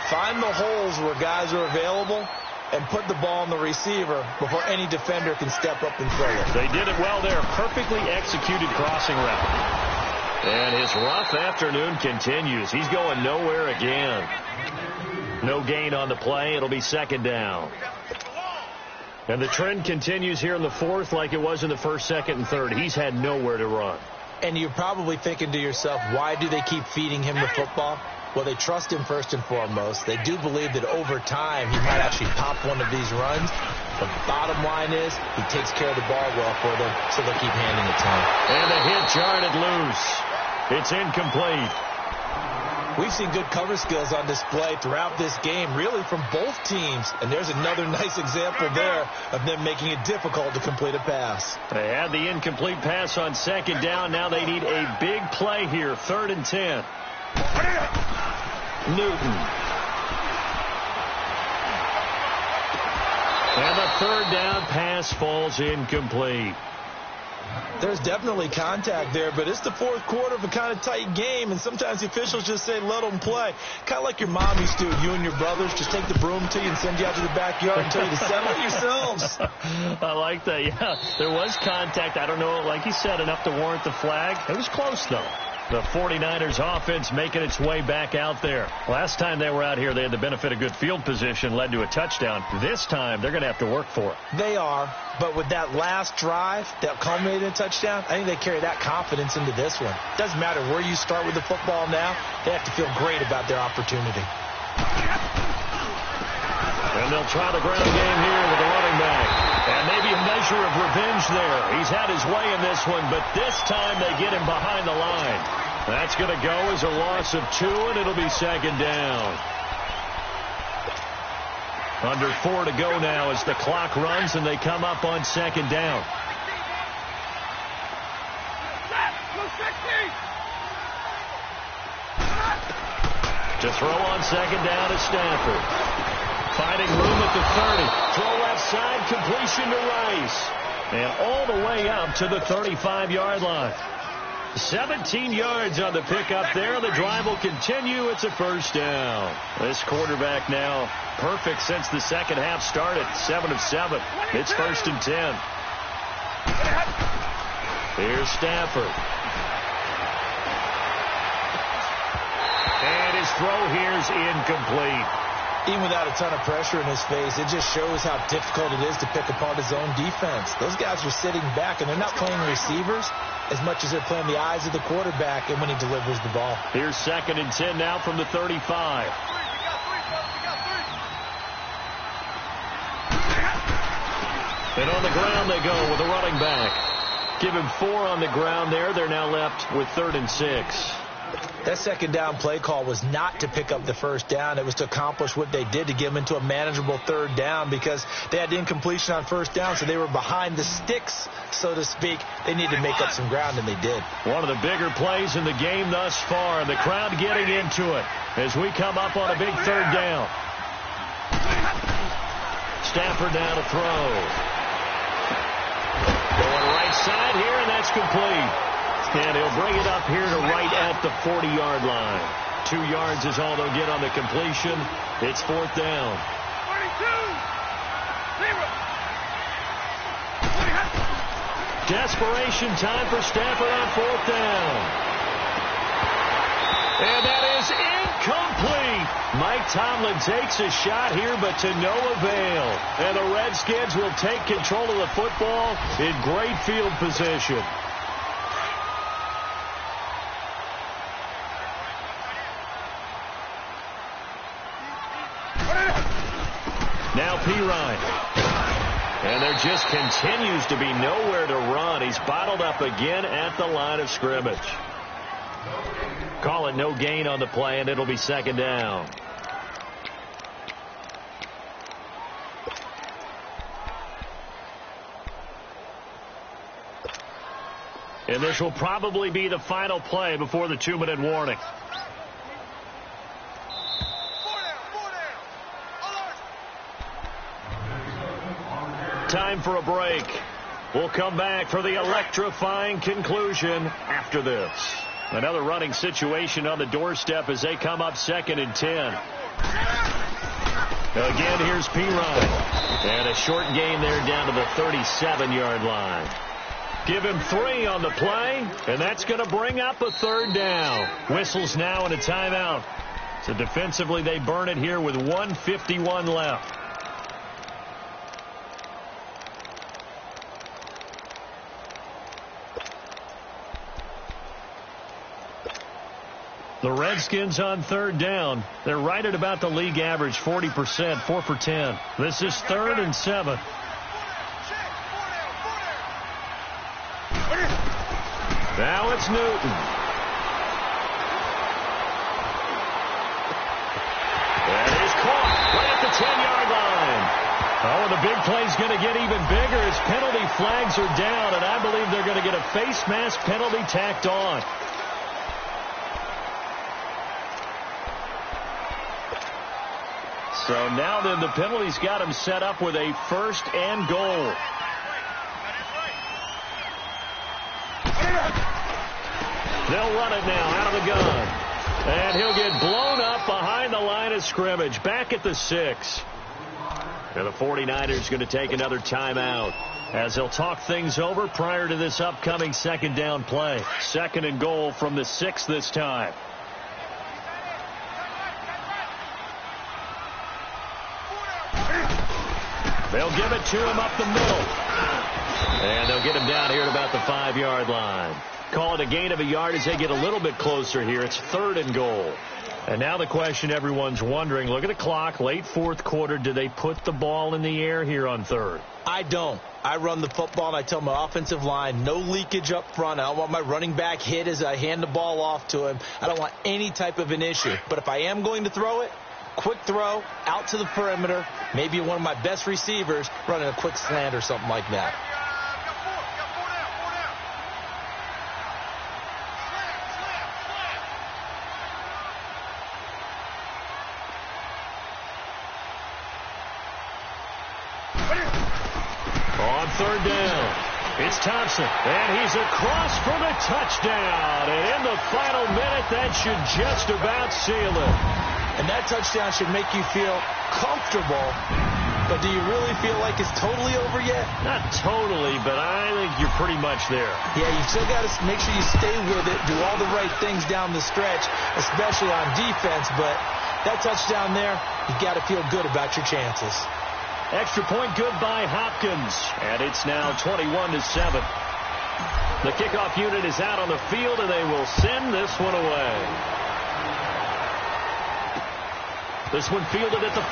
find the holes where guys are available and put the ball on the receiver before any defender can step up and throw it. They did it well there. Perfectly executed crossing route. And his rough afternoon continues. He's going nowhere again. No gain on the play. It'll be second down. And the trend continues here in the fourth like it was in the first, second, and third. He's had nowhere to run. And you're probably thinking to yourself, why do they keep feeding him the football? Well, they trust him first and foremost. They do believe that over time he might actually pop one of these runs. The bottom line is he takes care of the ball well for them, so they'll keep handing it to him. And the hit jarred loose. It's incomplete. We've seen good cover skills on display throughout this game, really from both teams. And there's another nice example there of them making it difficult to complete a pass. They had the incomplete pass on second down. Now they need a big play here, 3rd and 10. Newton. And the 3rd down pass falls incomplete. There's definitely contact there, but it's the fourth quarter of a kind of tight game, and sometimes the officials just say, let them play. Kind of like your mom used to, you and your brothers, just take the broom to you and send you out to the backyard and tell you to settle it yourselves. I like that, yeah. There was contact. I don't know, like you said, enough to warrant the flag. It was close, though. The 49ers offense making its way back out there. Last time they were out here, they had the benefit of good field position, led to a touchdown. This time, they're going to have to work for it. They are, but with that last drive that culminated in a touchdown, I think they carry that confidence into this one. Doesn't matter where you start with the football now, they have to feel great about their opportunity. And they'll try the ground game here with the running back. And maybe a measure of revenge there. He's had his way in this one, but this time they get him behind the line. That's going to go as a loss of 2, and it'll be second down. Under 4 to go now as the clock runs, and they come up on second down. To throw on second down is Stafford. Finding room at the 30. Throw left side, completion to Rice. And all the way up to the 35-yard line. 17 yards on the pickup there. The drive will continue. It's a first down. This quarterback now perfect since the second half started. 7 of 7. It's 1st and 10. Here's Stafford. And his throw here's incomplete. Even without a ton of pressure in his face, it just shows how difficult it is to pick apart his own defense. Those guys are sitting back, and they're not playing receivers as much as they're playing the eyes of the quarterback and when he delivers the ball. Here's 2nd and 10 now from the 35. And on the ground they go with a running back. Give him 4 on the ground there. They're now left with 3rd and 6. That second down play call was not to pick up the first down. It was to accomplish what they did, to get them into a manageable third down, because they had incompletion on first down, so they were behind the sticks, so to speak. They needed to make up some ground, and they did. One of the bigger plays in the game thus far, and the crowd getting into it as we come up on a big third down. Stafford now to throw. Going right side here, and that's complete. And he'll bring it up here to right at the 40-yard line. 2 yards is all they'll get on the completion. It's fourth down. 42. Desperation time for Stafford on fourth down. And that is incomplete. Mike Tomlin takes a shot here, but to no avail. And the Redskins will take control of the football in great field position. Now Pirine. And there just continues to be nowhere to run. He's bottled up again at the line of scrimmage. Call it no gain on the play, and it'll be second down. And this will probably be the final play before the 2-minute warning. Time for a break. We'll come back for the electrifying conclusion after this. Another running situation on the doorstep as they come up 2nd and 10. Again, here's Pirine. And a short gain there down to the 37-yard line. Give him 3 on the play, and that's going to bring up a third down. Whistles now and a timeout. So defensively, they burn it here with 1:51 left. The Redskins on third down. They're right at about the league average, 40%, 4 for 10. This is 3rd and 7. Now it's Newton. That is caught right at the 10-yard line. Oh, and the big play's going to get even bigger as penalty flags are down, and I believe they're going to get a face mask penalty tacked on. So now then the penalty's got him set up with a 1st and goal. They'll run it now out of the gun. And he'll get blown up behind the line of scrimmage. Back at the 6. And the 49ers going to take another timeout as they'll talk things over prior to this upcoming second down play. 2nd and goal from the 6 this time. They'll give it to him up the middle. And they'll get him down here at about the 5-yard line. Call it a gain of a yard as they get a little bit closer here. It's 3rd and goal. And now the question everyone's wondering, look at the clock, late 4th quarter. Do they put the ball in the air here on 3rd? I don't. I run the football, and I tell my offensive line, no leakage up front. I don't want my running back hit as I hand the ball off to him. I don't want any type of an issue. But if I am going to throw it, quick throw, out to the perimeter, maybe one of my best receivers running a quick slant or something like that. On 3rd down, it's Thompson, and he's across for the touchdown. And in the final minute, that should just about seal it. And that touchdown should make you feel comfortable. But do you really feel like it's totally over yet? Not totally, but I think you're pretty much there. Yeah, you still got to make sure you stay with it, do all the right things down the stretch, especially on defense. But that touchdown there, you got to feel good about your chances. Extra point good by Hopkins. And it's now 21-7. The kickoff unit is out on the field, and they will send this one away. This one fielded at the 5.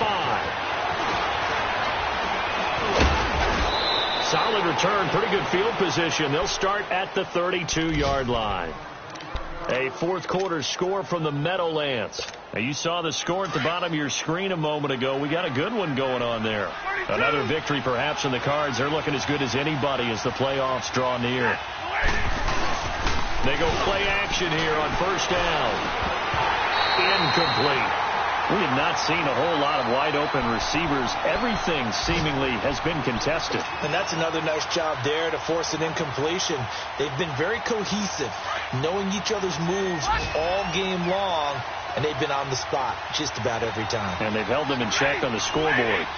Solid return, pretty good field position. They'll start at the 32-yard line. A fourth quarter score from the Meadowlands. Now, you saw the score at the bottom of your screen a moment ago. We got a good one going on there. Another victory perhaps in the cards. They're looking as good as anybody as the playoffs draw near. They go play action here on first down. Incomplete. We have not seen a whole lot of wide-open receivers. Everything seemingly has been contested. And that's another nice job there to force an incompletion. They've been very cohesive, knowing each other's moves all game long, and they've been on the spot just about every time. And they've held them in check on the scoreboard.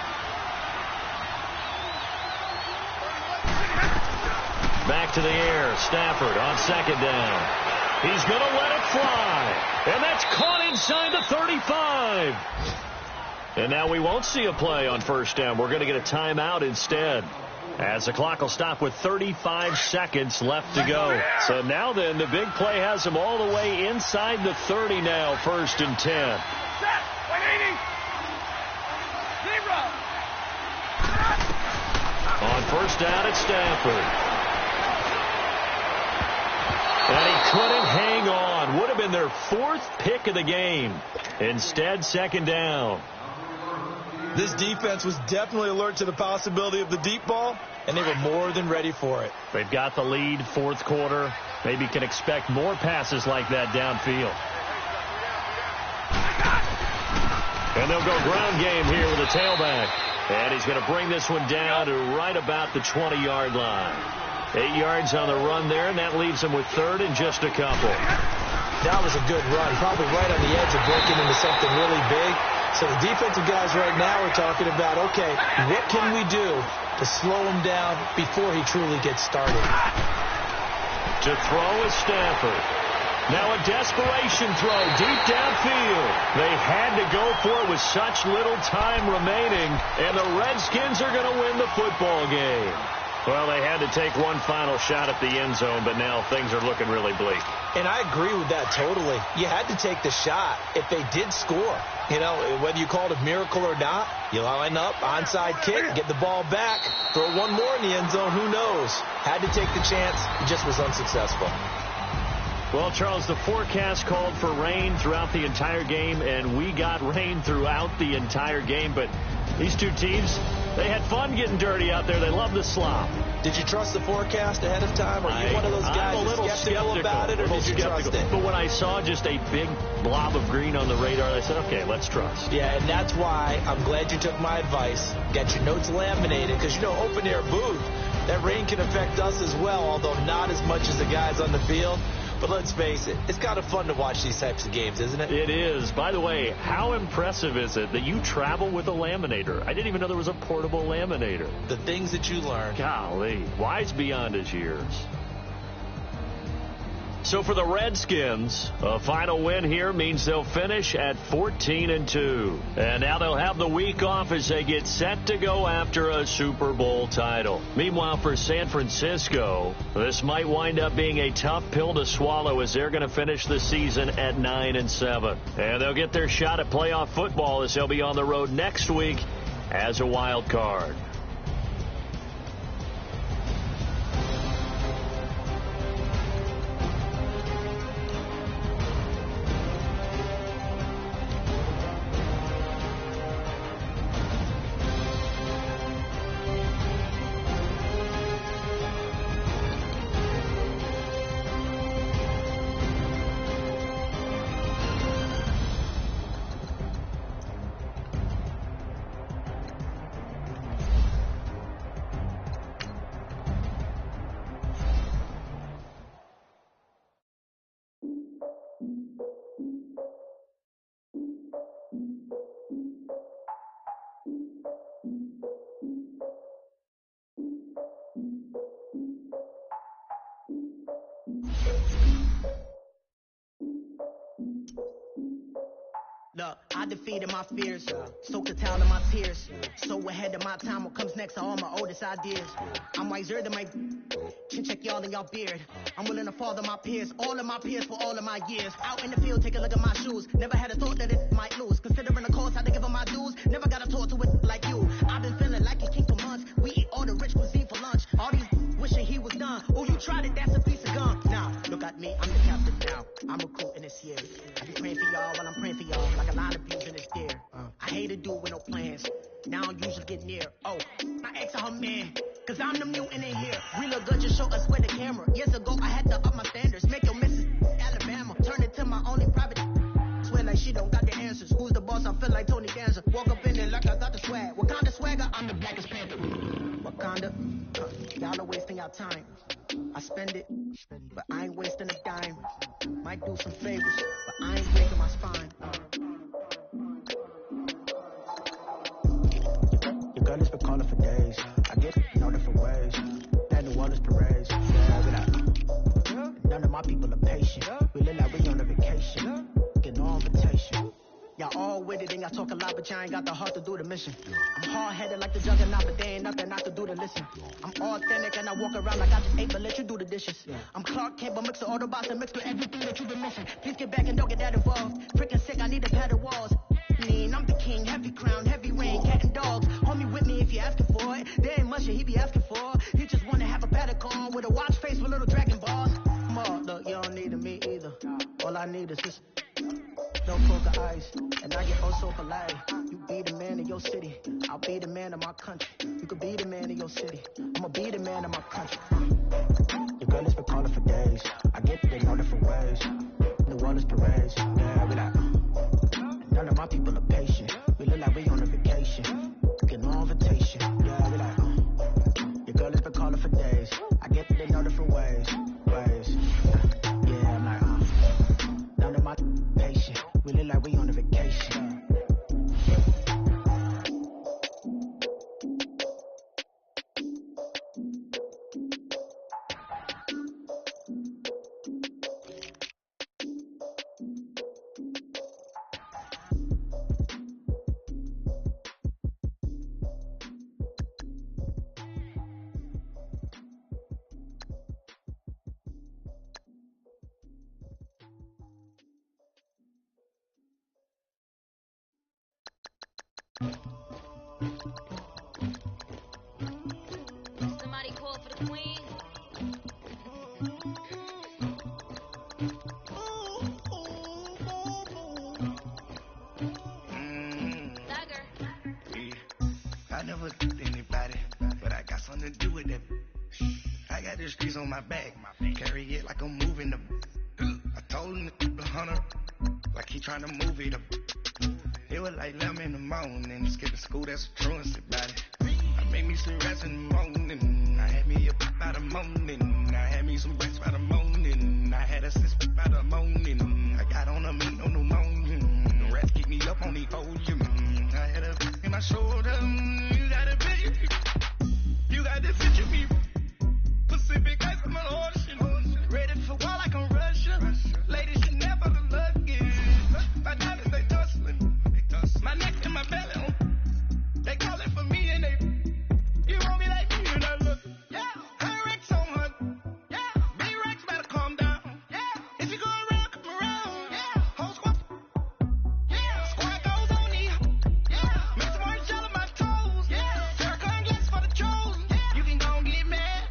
Back to the air. Stafford on second down. He's going to let it fly. And that's caught inside the 35. And now we won't see a play on first down. We're going to get a timeout instead, as the clock will stop with 35 seconds left to go. So now then, the big play has them all the way inside the 30 now, 1st and 10. On first down, it's Stafford. And he couldn't hang on. Would have been their 4th pick of the game. Instead, 2nd down. This defense was definitely alert to the possibility of the deep ball, and they were more than ready for it. They've got the lead, 4th quarter. Maybe can expect more passes like that downfield. And they'll go ground game here with a tailback. And he's going to bring this one down to right about the 20-yard line. 8 yards on the run there, and that leaves them with 3rd and just a couple. That was a good run, probably right on the edge of breaking into something really big. So the defensive guys right now are talking about, okay, what can we do to slow him down before he truly gets started? To throw is Stafford. Now a desperation throw deep downfield. They had to go for it with such little time remaining, and the Redskins are going to win the football game. Well, they had to take one final shot at the end zone, but now things are looking really bleak. And I agree with that totally. You had to take the shot if they did score. You know, whether you call it a miracle or not, you line up, onside kick, get the ball back, throw one more in the end zone, who knows? Had to take the chance, it just was unsuccessful. Well, Charles, the forecast called for rain throughout the entire game, and we got rain throughout the entire game, but these two teams, they had fun getting dirty out there. They love the slop. Did you trust the forecast ahead of time? Are you one of those guys I'm a little skeptical about it, or did you trust it? But when I saw just a big blob of green on the radar, I said, okay, let's trust. Yeah, and that's why I'm glad you took my advice. Get your notes laminated, because, you know, open-air booth, that rain can affect us as well, although not as much as the guys on the field. But let's face it, it's kind of fun to watch these types of games, isn't it? It is. By the way, how impressive is it that you travel with a laminator? I didn't even know there was a portable laminator. The things that you learn. Golly, wise beyond his years. So for the Redskins, a final win here means they'll finish at 14-2. And now they'll have the week off as they get set to go after a Super Bowl title. Meanwhile, for San Francisco, this might wind up being a tough pill to swallow as they're going to finish the season at 9-7. And they'll get their shot at playoff football as they'll be on the road next week as a wild card. Look, I defeated my fears, soaked the towel in my tears. So ahead of my time, what comes next are all my oldest ideas. I'm wiser than my chin check y'all in y'all beard. I'm willing to father my peers, all of my peers for all of my years. Out in the field, take a look at my shoes. Never had a thought that it might lose. Considering the cost, I had to give them my dues. Never got a talk to it like you. I've been feeling like a king for months. We eat all the rich cuisine for lunch. All these wishing he was done. Oh, you tried it, that's a piece of gum. Now, look at me, I'm the captain now. out. I'm recruiting this year. I be praying for y'all while I'm praying for y'all. Like a line of views in this deer. I hate to do it with no plans. Now I don't usually get near. Oh, my ex and her man. Cause I'm the mutant in here. We look good, just show us where the camera. Years ago, I had to up my standards. Make your missus Alabama. Turn it to my only private. Swear like she don't got the answers. Who's the boss? I feel like Tony Danza. Walk up in there like I got the swag. What kind of swagger? I'm the blackest panther. Wakanda. Y'all are wasting our time. I spend it, but I ain't wasting a dime. Might do some favors, but I ain't breaking my spine. Your girl has been calling for days. I get in all different ways. That New Orleans parades. None of my people are patient. We look like we on a vacation. Get no invitation. Y'all all with it and y'all talk a lot, but y'all ain't got the heart to do the mission. I'm hard-headed like the juggernaut, but there ain't nothing I can do to listen. I'm authentic and I walk around like I just ate, but let you do the dishes. I'm Clark Kent, but mix the Autobots and mix with everything that you've been missing. Please get back and don't get that involved. Freaking sick, I need to pad the walls. Mean, I'm the king, heavy crown, heavy rain, cat and dogs. Homie with me if you're asking for it. There ain't much that he be asking for. He just wanna have a paddock on with a watch face with little dragon balls. Look, you don't need me either. All I need is this. No poker eyes, and I get oh so polite. You be the man of your city, I'll be the man of my country. You could be the man of your city, I'ma be the man of my country. Your girl has been calling for days. I get it in all different ways. New Orleans parades, yeah, we like. None of my people are patient. We look like we on a vacation. Get no invitation, yeah, we like. Your girl has been calling for days. I get it in all different ways. Yeah, I'm like, none of my patient. We look like we on a vacation. Somebody call for the queen. I never took anybody, but I got something to do with that. I got the streets on my back, carry it like I'm moving the. I told him to the hunter, like he trying to move it up. It was like 11 in the morning, skipping school, that's a truancy about it. I made me some rats in the morning, I had me a pop by the morning, I had me some rats by the morning, I had a sis by the morning, I got on a meat on the morning, the rats keep me up on the podium, I had a in my shoulder, you got a picture, you got the picture me, Pacific ice from an ocean, ready for war like I'm Russia, ladies should never the luggage, my diamonds they tussling. My neck and my belly, they calling for me and they, you won't be like me and I look, yeah, her Rex on her, yeah, B-Rex better calm down, yeah, if you go around, come around, yeah, whole squad, yeah, squad goes on me, yeah, make some orange gel on my toes, yeah, Farrakhan glasses for the trolls, yeah, you can go and get mad,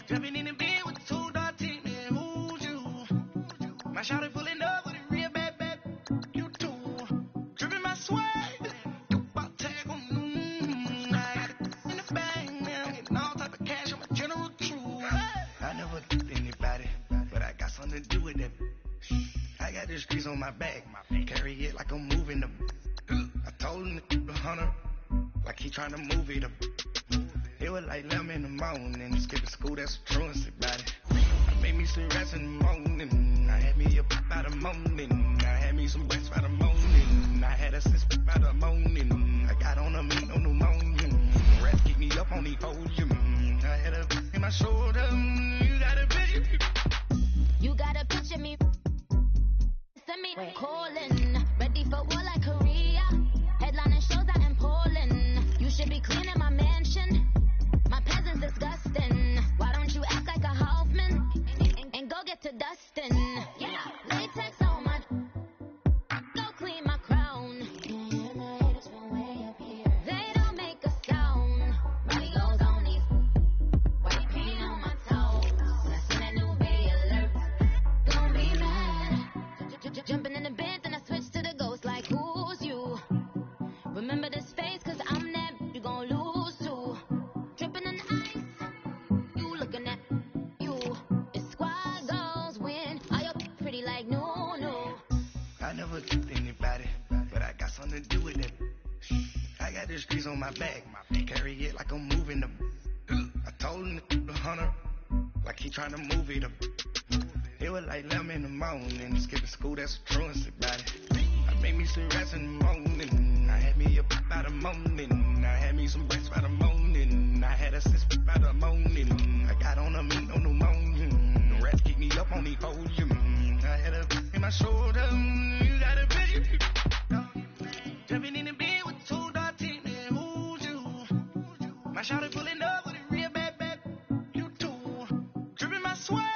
jumping in the bed with the 2 dot team, man, who's you, my shawty pulling up with a real bad, you too. Swag, you about tag on I got it in the bag now, getting all type of cash, I'm a general true. I never took anybody, but I got something to do with that. I got the streets on my back, carry it like I'm moving the. I told him to the hunter, like he trying to move it up. It was like 11 in the morning, skipping school, that's a truancy about it. I made me some rats in the morning, I had me a pop by the morning, I had me some rats by the morning, I had a sis by the morning, I got on a meat on the morning, rats keep me up on the podium, I had a in my shoulder, you got a picture. You got a picture me. Send me calling, ready for war like Korea. Headlining shows out in Poland. You should be cleaning my mansion. My peasants disgusting. Why don't you act like a Hoffman and go get to dusting? streets on my back. Carry it like I'm moving the. I told him the hunter, like he trying to move it up. It was like 11 in the morning, skipping school, that's a truancy about it. I made me some rest in the morning. I had me a pop by the morning. I had me some breasts by the morning. I had a sis by the morning. I got on a meat on the morning. The rats keep me up on the podium. I had a in my shoulder. You got a bitch. Jumping in the bed with 2 dark teeth, man, who's you? My shawty pulling up with a real bad, you too. Dripping my swag.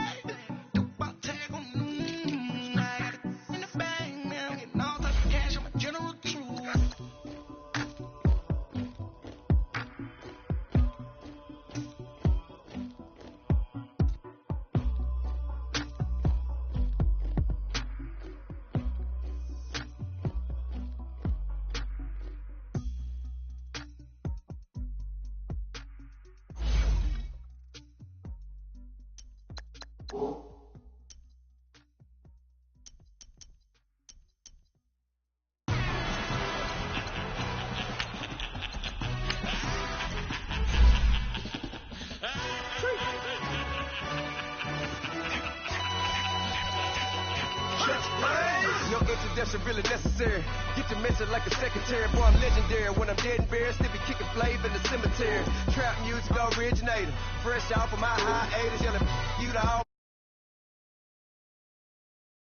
No introduction really necessary. Get your mention like a secretary. Boy, I'm legendary. When I'm dead and buried, still be kicking flavor in the cemetery. Trap music originator. Fresh off of my hiatus. Yelling, you the all.